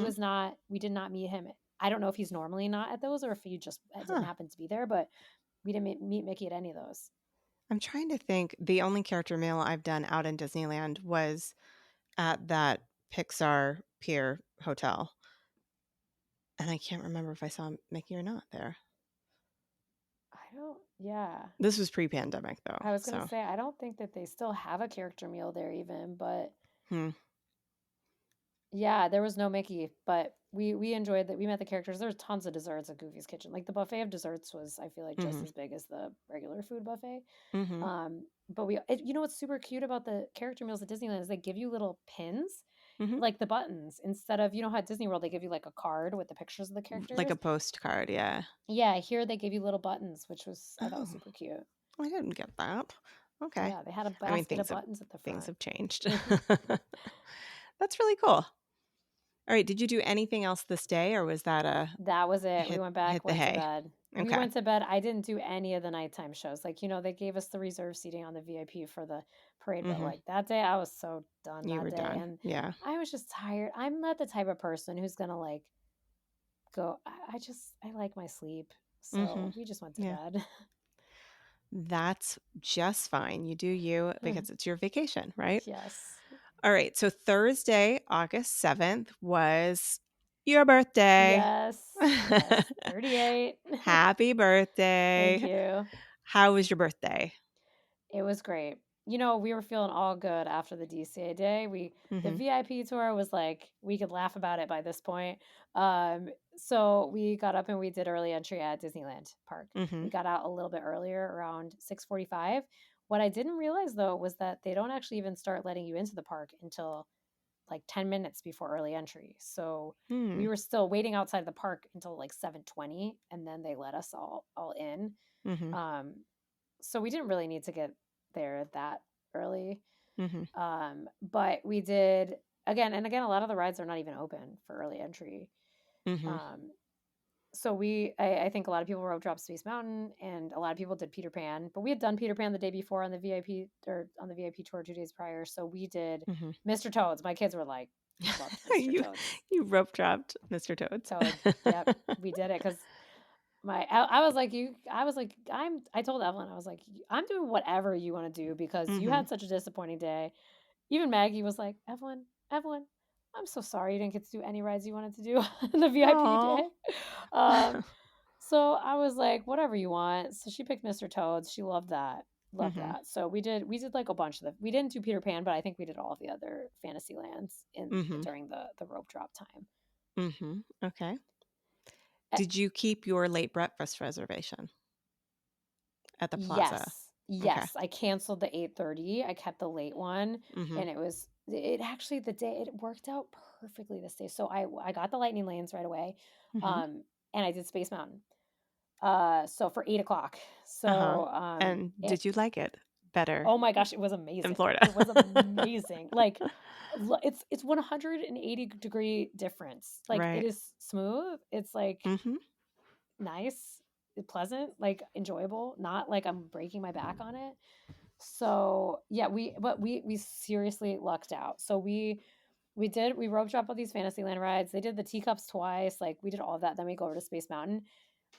we did not meet him. I don't know if he's normally not at those or if he just didn't
Huh.
happen to be there, but we didn't meet Mickey at any of those.
I'm trying to think. The only character meal I've done out in Disneyland was at that Pixar Pier hotel, and I can't remember if I saw Mickey or not there.
I don't yeah.
This was pre-pandemic though,
I was gonna
so
say, I don't think that they still have a character meal there even, but
hmm.
yeah, there was no Mickey, but we enjoyed that. We met the characters. There's tons of desserts at Goofy's Kitchen. Like the buffet of desserts was, I feel like, just
Mhm.
as big as the regular food buffet.
Mhm.
But you know what's super cute about the character meals at Disneyland is they give you little pins,
Mhm.
like the buttons, instead of how at Disney World they give you like a card with the pictures of the
Like a
characters.
postcard, yeah.
Yeah, here they give you little buttons, which was I thought was
Oh,
super cute.
I didn't get that. Okay.
Yeah, they had a
I mean,
basket of buttons at the
things
front.
have changed. That's really cool. All right, did you do anything else this day, or was that a
That was it. We
hit
went back,
hit the
went to
hay?
bed. We
Okay.
went to bed. I didn't do any of the nighttime shows. Like, they gave us the reserved seating on the VIP for the parade, but
Mhm.
like that day I was so done
You
that
were
day,
done.
and
Yeah.
I was just tired. I'm not the type of person who's going to like go I like my sleep.
Mhm.
So, we just went to
Yeah.
bed.
That's just fine. You do you because it's your vacation, right?
Yes.
All right. So Thursday, August 7th was your birthday.
Yes. Yes. 38.
Happy
Thank
birthday.
you.
How was your birthday?
It was great. We were feeling all good after the DCA day. The
Mhm.
VIP tour was like we could laugh about it by this point. So we got up and we did early entry at Disneyland Park. We
Mhm.
got out a little bit earlier, around 6:45. What I didn't realize though was that they don't actually even start letting you into the park until like 10 minutes before early entry. So
Hmm.
we were still waiting outside the park until like 7:20, and then they let us all in.
Mhm.
Um, so we didn't really need to get there that early.
Mhm.
But we did again and again. A lot of the rides are not even open for early entry.
Mhm.
Um, so I think a lot of people rope drop Space Mountain, and a lot of people did Peter Pan. But we had done Peter Pan the day before on the VIP or on the VIP tour 2 days prior. So we did
Mhm.
Mr. Toads. My kids were like loved Mr.
you
Toads.
you rope dropped Mr. Toads.
Toad. Yep, we did it because I was like you. I was like I told Evelyn I was like I'm doing whatever you want to do because you
Mhm.
had such a disappointing day. Even Maggie was like, Evelyn, I'm so sorry you didn't get to do any rides you wanted to do on the VIP
Aw.
day. Um, so I was like, whatever you want. So she picked Mr. Toads. She loved that. Loved
Mhm.
that. So we did like a bunch of the we didn't do Peter Pan, but I think we did all of the other fantasy lands in
Mhm.
during the rope drop time.
Mhm. Okay.
Uh,
Did you keep your late breakfast reservation at the plaza?
Yes.
Okay.
Yes, I canceled the 8:30. I kept the late one,
Mhm.
and it actually the day it worked out perfectly this day. So I got the lightning lanes right away.
Mhm.
Um and I did Space Mountain. So for 8 o'clock.
Uh-huh.
So
And
it
did you like it better
oh my gosh, it was
in
amazing.
Florida?
It was amazing. Like it's 180-degree difference. Like it
Right.
is smooth. It's like
Mhm.
nice, pleasant, like enjoyable, not like I'm breaking my back on it. So yeah, we seriously lucked out. So we rope drop all these Fantasyland rides. They did the teacups twice. Like we did all of that. Then we go over to Space Mountain.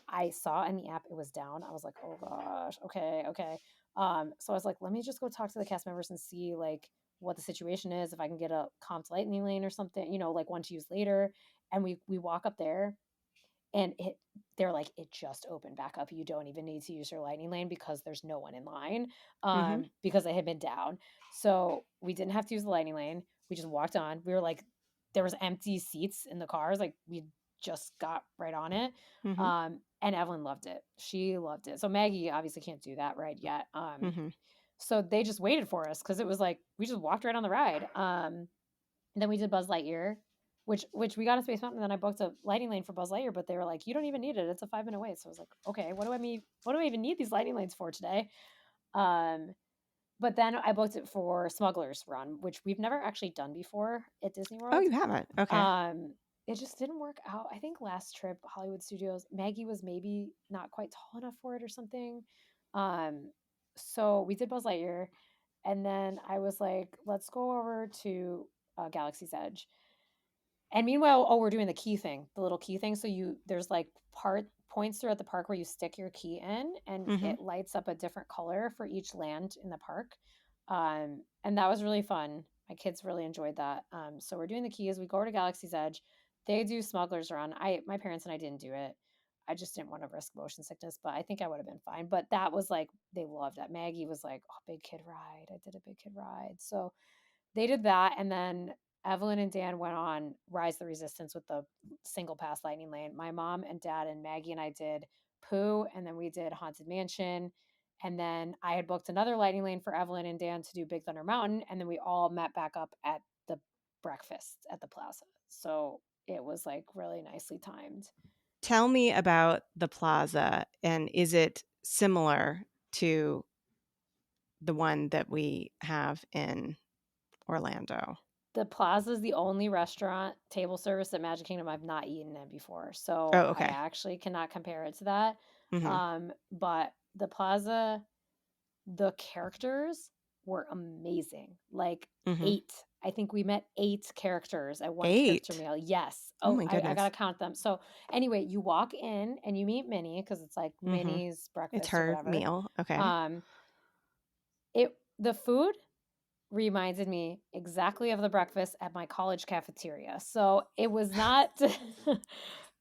I saw in the app it was down. I was like, oh gosh, okay, okay. So I was like, let me just go talk to the cast members and see like what the situation is, if I can get a comped lightning lane or something, like one to use later. And we walk up there and they're like, it just opened back up. You don't even need to use your lightning lane because there's no one in line.
Mhm.
Because they had been down. So we didn't have to use the lightning lane. We just walked on. We were like, there was empty seats in the cars. Like we just got right on it.
Mhm.
And Evelyn loved it. She loved it. So Maggie obviously can't do that ride yet.
Mhm.
So they just waited for us because it was like we just walked right on the ride. And then we did Buzz Lightyear, which we got a Space Mountain. And then I booked a lighting lane for Buzz Lightyear, but they were like, "You don't even need it. It's a 5 minute wait." So I was like, "Okay, what do I mean? What do I even need these lighting lanes for today?" Um, but then I booked it for Smuggler's Run, which we've never actually done before at Disney
Oh,
World.
you haven't? Okay.
Um, it just didn't work out. I think last trip, Hollywood Studios, Maggie was maybe not quite tall enough for it or something. Um, so we did Buzz Lightyear, and then I was like, "Let's go over to Galaxy's Edge." And meanwhile, we're doing the key thing, the little key thing. So there's like points throughout the park where you stick your key in, and
Mhm.
it lights up a different color for each land in the park. And that was really fun. My kids really enjoyed that. So we're doing the keys. We go over to Galaxy's Edge. They do Smugglers Run. My parents and I didn't do it. I just didn't want to risk motion sickness, but I think I would have been fine. But that was like they loved that. Maggie was like, "Oh, big kid ride." I did a big kid ride. So they did that, and then Evelyn and Dan went on Rise the Resistance with the single pass lightning lane. My mom and dad and Maggie and I did Pooh, and then we did Haunted Mansion. And then I had booked another lightning lane for Evelyn and Dan to do Big Thunder Mountain. And then we all met back up at the breakfast at the plaza. So it was like really nicely timed.
Tell me about the plaza, and is it similar to the one that we have in Orlando?
The Plaza is the only restaurant table service at Magic Kingdom I've not eaten at before,
Oh,
so I
okay.
actually cannot compare it to that.
Mhm.
But the Plaza, the characters were amazing. Like
Mhm.
8. I think we met 8 characters at one character
8?
meal. Yes.
Oh
Oh,
my
I
goodness.
gotta count them. So anyway, you walk in and you meet Minnie because it's like
Mhm.
Minnie's
It's
breakfast or
her
whatever.
meal. Okay.
Um, the food reminded me exactly of the breakfast at my college cafeteria. So it was not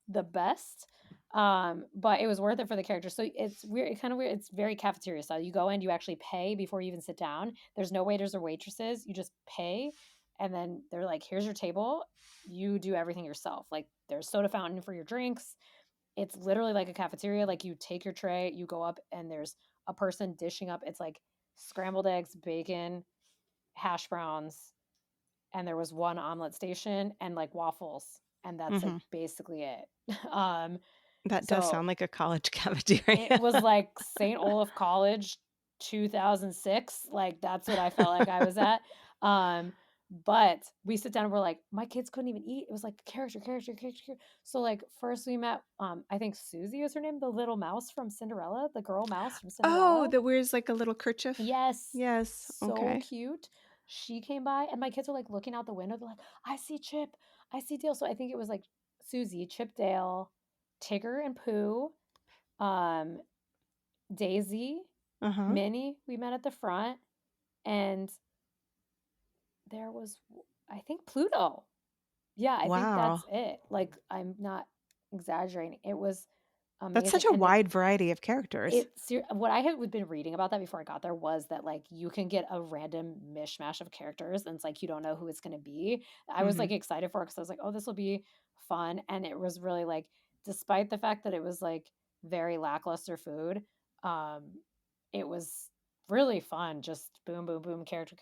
the best, but it was worth it for the character. So it's weird, kind of weird. It's very cafeteria style. You go in, you actually pay before you even sit down. There's no waiters or waitresses. You just pay, and then they're like, "Here's your table. You do everything yourself." Like there's soda fountain for your drinks. It's literally like a cafeteria. Like you take your tray, you go up, and there's a person dishing up. It's like scrambled eggs, bacon, hash browns, and there was one omelet station and like waffles, and that's like
Mhm.
basically it. um
That does
so
sound like a college
it
cafeteria.
was like St. Olaf College 2006, like that's what I felt like I was at. But we sit down and we're like, my kids couldn't even eat. It was like character. So like first we met, I think Susie was her name, the little mouse from Cinderella, the girl mouse from
Oh,
Cinderella.
that wears, like, a little kerchief?
Yes,
Yes,
so
okay.
cute. She came by and my kids are like looking out the window. They're like, I see Chip, I see Dale. So I think it was like Susie, Chip, Dale, Tigger and Pooh, um, Daisy,
Uh-huh.
Minnie, we met at the front, and there was, I think, Pluto. Yeah, I think
Wow.
that's it. Like, I'm not exaggerating. It was
That's such
amazing.
a
And
wide variety of characters.
what I had been reading about that before I got there was that like you can get a random mishmash of characters and it's like you don't know who it's going to be. I was like
Mhm.
excited for it because I was like, oh, this will be fun. And it was really like, despite the fact that it was like very lackluster food, um, it was really fun. Just boom, boom, boom, character.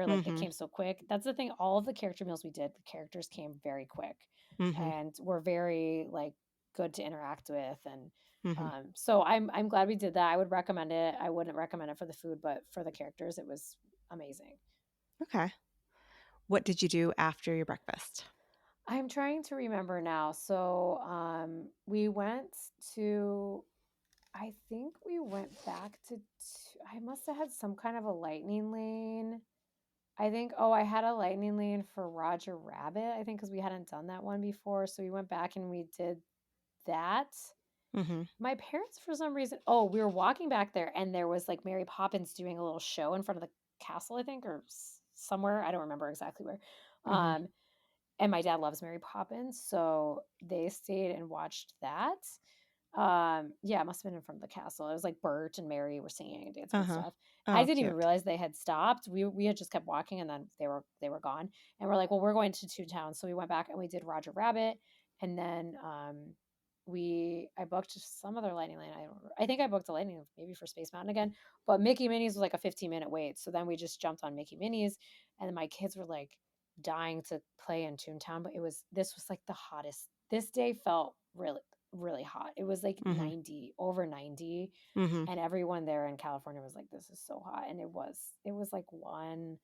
Like they
Mhm.
came so quick. That's the thing. All of the character meals we did, the characters came very quick
Mhm.
and were very like good to interact with. And
Mhm.
so I'm glad we did that. I would recommend it. I wouldn't recommend it for the food, but for the characters, it was amazing.
Okay. What did you do after your breakfast?
I'm trying to remember now. So we went to. I think we went back to. I must have had some kind of a lightning lane. I think. Oh, I had a lightning lane for Roger Rabbit. I think because we hadn't done that one before, so we went back and we did that.
Mhm.
My parents, for some reason, oh, we were walking back there and there was like Mary Poppins doing a little show in front of the castle, I think, or somewhere. I don't remember exactly where.
Mhm.
Um, and my dad loves Mary Poppins, so they stayed and watched that. Yeah, it must have been in front of the castle. It was like Bert and Mary were singing and dancing and
Uh-huh.
stuff. I
Oh,
didn't even
cute.
realize they had stopped. We had just kept walking and then they were gone. And we're like, well, we're going to Two Towns. So we went back and we did Roger Rabbit. And then I booked some other lightning lane. I don't remember. I think I booked a lightning lane maybe for Space Mountain again. But Mickey Minnie's was like a 15-minute wait. So then we just jumped on Mickey Minnie's and then my kids were like dying to play in Toontown. But this was like the hottest. This day felt really hot. It was like
Mhm.
90, over 90,
Mhm.
and everyone there in California was like, "This is so hot," and it was like 1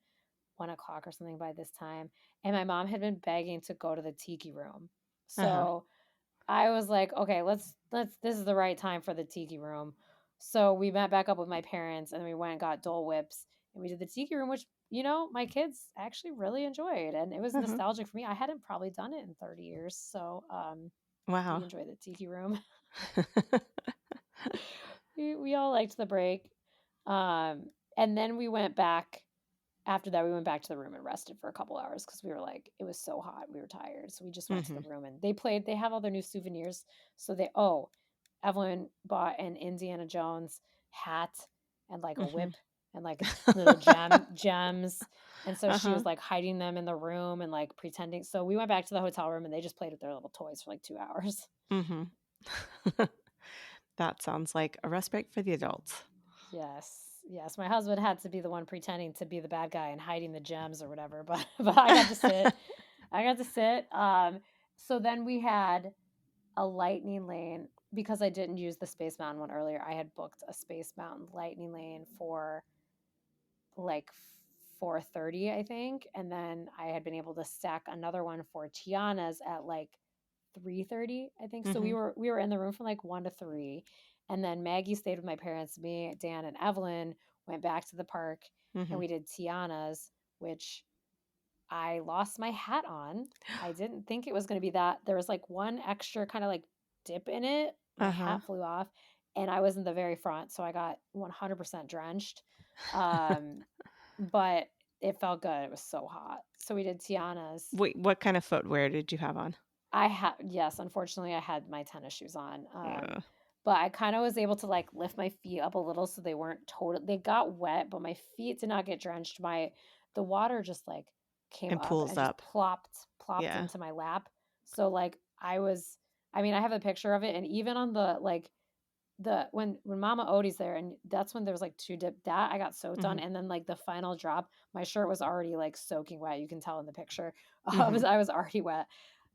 o'clock or something by this time, and my mom had been begging to go to the tiki room,
Uh-huh.
so I was like, "Okay, let's. This is the right time for the tiki room." So we met back up with my parents, and we went and got Dole Whips, and we did the tiki room, which my kids actually really enjoyed, and it was
Uh-huh.
nostalgic for me. I hadn't probably done it in 30 years, so we
Wow.
enjoyed the tiki room. We all liked the break. And then we went back after that we went back to the room and rested for a couple hours because we were like it was so hot we were tired so we just went to the
Mhm.
room and they have all their new souvenirs so Evelyn bought an Indiana Jones hat and like a
Mhm.
whip and like little gems and so she
Uh-huh.
was like hiding them in the room and like pretending so we went back to the hotel room and they just played with their little toys for like 2 hours.
Mhm. That sounds like a respite for the adults.
Yes. My husband had to be the one pretending to be the bad guy and hiding the gems or whatever, but but I got to sit. I got to sit. So then we had a lightning lane because I didn't use the Space Mountain one earlier. I had booked a Space Mountain lightning lane for like 4:30, I think, and then I had been able to stack another one for Tiana's at like 3:30, I think. So
Mhm.
we were in the room from like 1 to 3, and then Maggie stayed with my parents. Me, Dan, and Evelyn went back to the park, and
Mhm.
we did Tiana's, which I lost my hat on. I didn't think it was going to be that. There was like one extra kind of like dip in it. My
Uh-huh.
hat flew off, and I was in the very front, so I got 100% drenched. Um, but it felt good. It was so hot. So we did Tiana's.
Wait, what kind of footwear did you have on?
I had, yes, unfortunately, I had my tennis shoes on.
Uh,
But I kind of was able to like lift my feet up a little so they weren't total. They got wet, but my feet did not get drenched. The water just like came
and
up
pools
and just
up.
plopped
Yeah.
into my lap. So like I mean, I have a picture of it, and even on the like the when Mama Odie's there, and that's when there was like two dip that I got soaked on,
Mhm.
and then like the final drop, my shirt was already like soaking wet. You can tell in the picture.
Mhm.
I was already wet,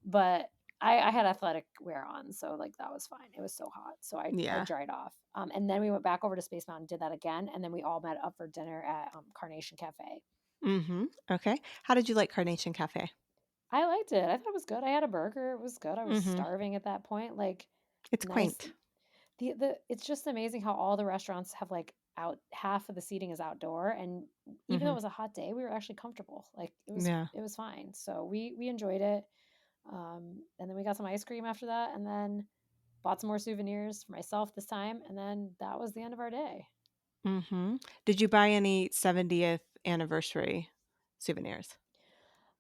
but I had athletic wear on, so like that was fine. It was so hot, so I
Yeah.
dried off. And then we went back over to Space Mountain, did that again, and then we all met up for dinner at Carnation Cafe.
Mhm. Okay. How did you like Carnation Cafe?
I liked it. I thought it was good. I had a burger. It was good. I was
Mhm.
starving at that point. Like
It's
nice.
quaint.
The it's just amazing how all the restaurants have like out half of the seating is outdoor, and even though it
Mhm.
was a hot day, we were actually comfortable. Like
Yeah.
it was fine. So we enjoyed it. And then we got some ice cream after that, and then bought some more souvenirs for myself this time, and then that was the end of our day.
Mhm. Did you buy any 70th anniversary souvenirs?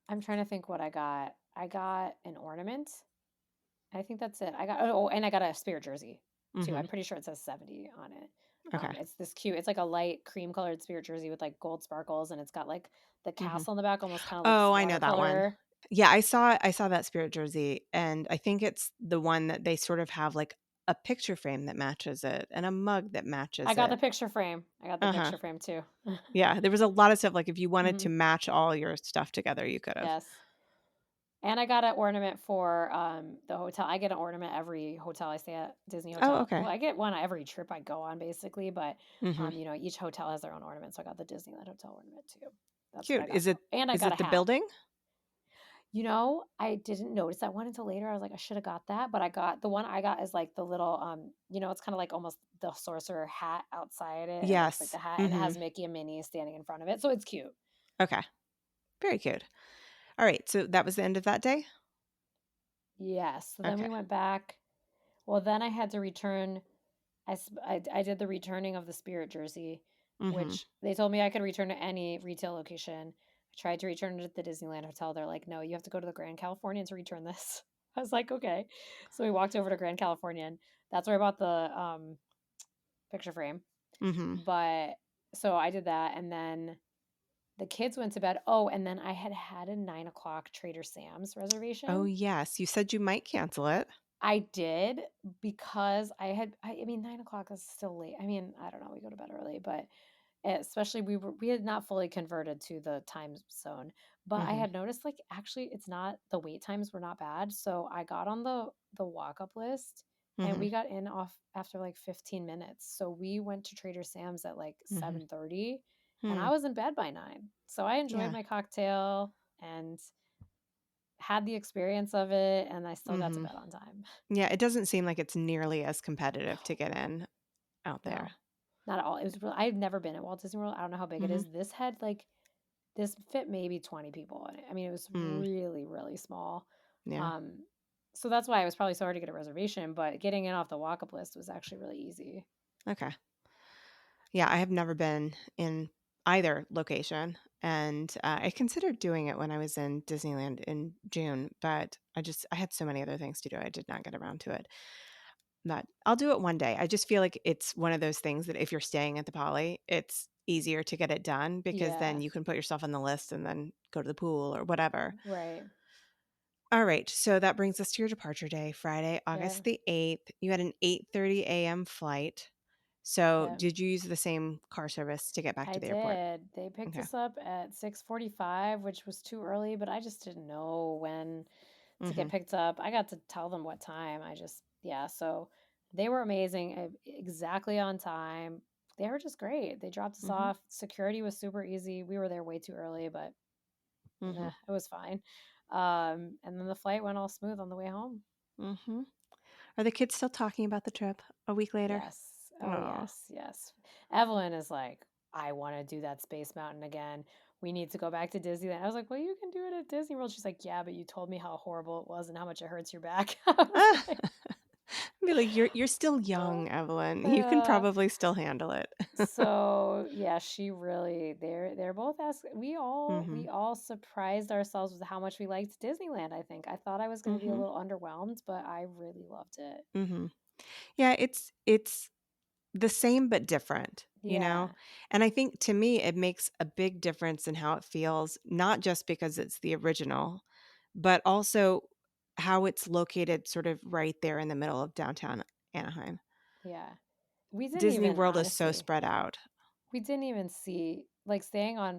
I'm trying to think what I got. I got an ornament. I think that's it. Oh, and I got a Spirit jersey too.
Mhm.
I'm pretty sure it says 70 on it.
Okay.
It's this cute. It's like a light cream colored Spirit jersey with like gold sparkles, and it's got like the
Mhm.
castle in the back, almost kind of looks
Oh, I know that one.
watercolor.
Yeah, I saw that Spirit jersey, and I think it's the one that they sort of have, like, a picture frame that matches it and a mug that
I
matches
got the
it.
picture frame. I got the
Uh-huh.
picture frame too.
Yeah, there was a lot of stuff, like, if you wanted
Hmm.
to match all your stuff together, you could've.
Yes. And I got an ornament for the hotel. I get an ornament every hotel I stay at, Disney
Oh,
hotel. Well,
okay.
I get one every trip I go on, basically. But
Mhm.
each hotel has their own ornament. So I got the Disneyland hotel ornament too. That's what
Cute.
I got. And I
Is
got a
it the
hat.
building?
I didn't notice that one until later. I was like, I should have got that, but I got the one I got is like the little it's kind of like almost the sorcerer hat outside it. It looks like
Yes.
the hat, and it has
Mhm.
Mickey and Minnie standing in front of it. So it's cute.
Okay. Very cute. Alright, so that was the end of that day?
Yes. So then
Okay.
we went back. Well, then I had to return. I did the returning of the Spirit jersey,
Mhm.
which they told me I could return to any retail location. I tried to return it at the Disneyland hotel. They're like, no, you have to go to the Grand Californian to return this. I was like, okay. So we walked over to Grand Californian. That's where I bought the picture frame.
Mhm.
But so I did that, and then the kids went to bed. Oh, and then I had a 9 o'clock Trader Sam's
Oh,
reservation.
yes. You said you might cancel it.
I did because I mean, 9 o'clock is still late. I mean, I don't know. We go to bed early, but especially we had not fully converted to the time zone, but I
Mhm.
had noticed like actually it's not the wait times were not bad. So I got on the walk up list, and
Mhm.
we got in off after like 15 minutes. So we went to Trader Sam's at like
Mhm.
7:30, and
Hmm.
I was in bed by 9. So I enjoyed
Yeah.
my cocktail and had the experience of it, and I still got to
Mhm.
bed on time.
Yeah, it doesn't seem like it's nearly as competitive to get in out there.
No, not at all. It was real I've never been at Walt Disney World. I don't know how big it
Mhm.
is. This fit maybe 20 people in it. I mean, it was
Mm.
really, really small.
Yeah.
Um, so that's why I was probably so hard to get a reservation, but getting in off the walk-up list was actually really easy.
Okay. Yeah, I have never been in either location, and, I considered doing it when I was in Disneyland in June, but I had so many other things to do, I did not get around to it. But I'll do it one day. I just feel like it's one of those things that if you're staying at the Poly, it's easier to get it done because then
Yeah,
you can put yourself on the list and then go to the pool or whatever.
right.
All right, so that brings us to your departure day, Friday,
Yeah,
August the 8th. You had an 8:30 AM flight. So,
yeah.
did you use the same car service to get back
I
to the airport?
did. They picked
Okay.
us up at 6:45, which was too early, but I just didn't know when to get
Mhm.
picked up. I got to tell them what time. Yeah, so they were amazing, exactly on time, they were just great. They dropped us
Mhm.
off. Security was super easy. We were there way too early, but
Mhm.
it was fine. And then the flight went all smooth on the way home.
Mhm. Are the kids still talking about the trip a week later?
Yes. Oh,
Oh.
yes. Yes. Evelyn is like, I want to do that Space Mountain again. We need to go back to Disneyland. I was like, well, you can do it at Disney World. She's like, yeah, but you told me how horrible it was and how much it hurts your back. I was
Ah.
like,
Be like, you're still young, Evelyn. You can
yeah.
probably still handle it.
So yeah, she really they're both ask we
Mhm.
all surprised ourselves with how much we liked Disneyland, I think. I thought I was gonna be a
Mhm.
little underwhelmed, but I really loved it.
Mhm. Yeah, it's the same but different, you know?
Yeah.
And I think to me it makes a big difference in how it feels, not just because it's the original, but also how it's located sort of right there in the middle of downtown Anaheim.
Yeah. We didn't
Disney
even
World is so
honestly,
spread out.
we didn't even see like staying at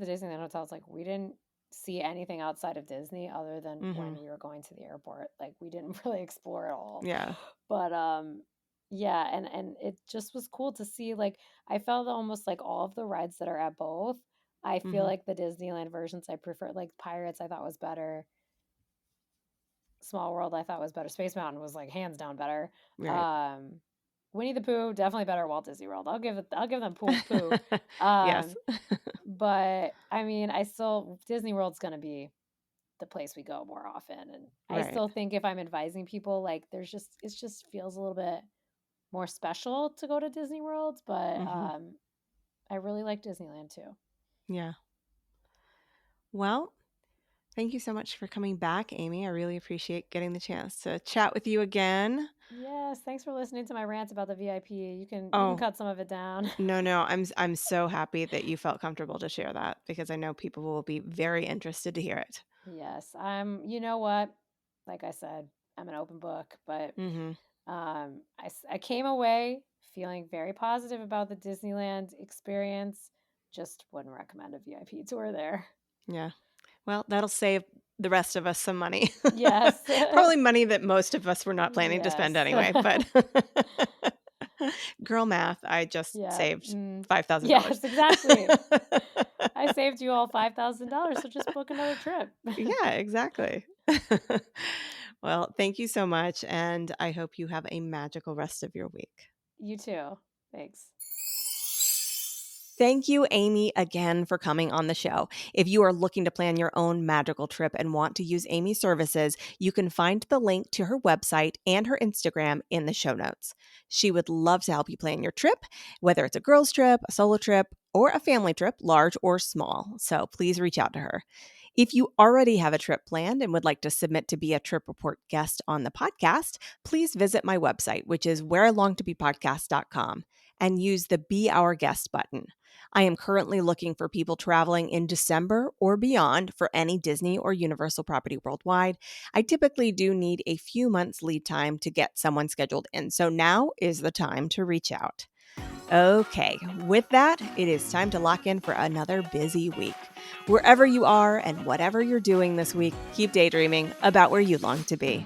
the Disneyland hotels, like we didn't see anything outside of Disney other than when
Mhm.
we were going to the airport. Like we didn't really explore it all.
Yeah.
But yeah, and it just was cool to see like I felt almost like all of the rides that are at both. I feel
Mhm.
like the Disneyland versions I prefer, like Pirates I thought was better. Small World I thought was better. Space Mountain was like hands down better.
Right.
Um Winnie the Pooh definitely better at Walt Disney World. I'll give them Pooh.
Yes.
Um but I mean, I still Disney World's going to be the place we go more often, and I
Right.
still think if I'm advising people like it just feels a little bit more special to go to Disney World, but
Mhm.
I really like Disneyland too.
Yeah. Well, thank you so much for coming back, Amy. I really appreciate getting the chance to chat with you again.
Yes, thanks for listening to my rant about the VIP. You can
Oh,
cut some of it down.
no. I'm so happy that you felt comfortable to share that because I know people will be very interested to hear it.
Yes, you know what? Like I said, I'm an open book, but
Mhm.
I came away feeling very positive about the Disneyland experience. Just wouldn't recommend a VIP tour there.
Yeah. Well, that'll save the rest of us some money.
Yes.
Probably money that most of us were not planning to spend
Yes.
anyway, but girl math, I just
Yeah.
saved
Mm.
$5,000.
Yes, exactly. I saved you all $5,000, so just book another trip.
Yeah, exactly. Well, thank you so much, and I hope you have a magical rest of your week.
You too. Thanks.
Thank you, Amy, again for coming on the show. If you are looking to plan your own magical trip and want to use Amy's services, you can find the link to her website and her Instagram in the show notes. She would love to help you plan your trip, whether it's a girls' trip, a solo trip, or a family trip, large or small. So please reach out to her. If you already have a trip planned and would like to submit to be a Trip Report guest on the podcast, please visit my website, which is whereilongtobepodcast.com, and use the Be Our Guest button. I am currently looking for people traveling in December or beyond for any Disney or Universal property worldwide. I typically do need a few months lead time to get someone scheduled in, so now is the time to reach out. Okay, with that, it is time to lock in for another busy week. Wherever you are and whatever you're doing this week, keep daydreaming about where you long to be.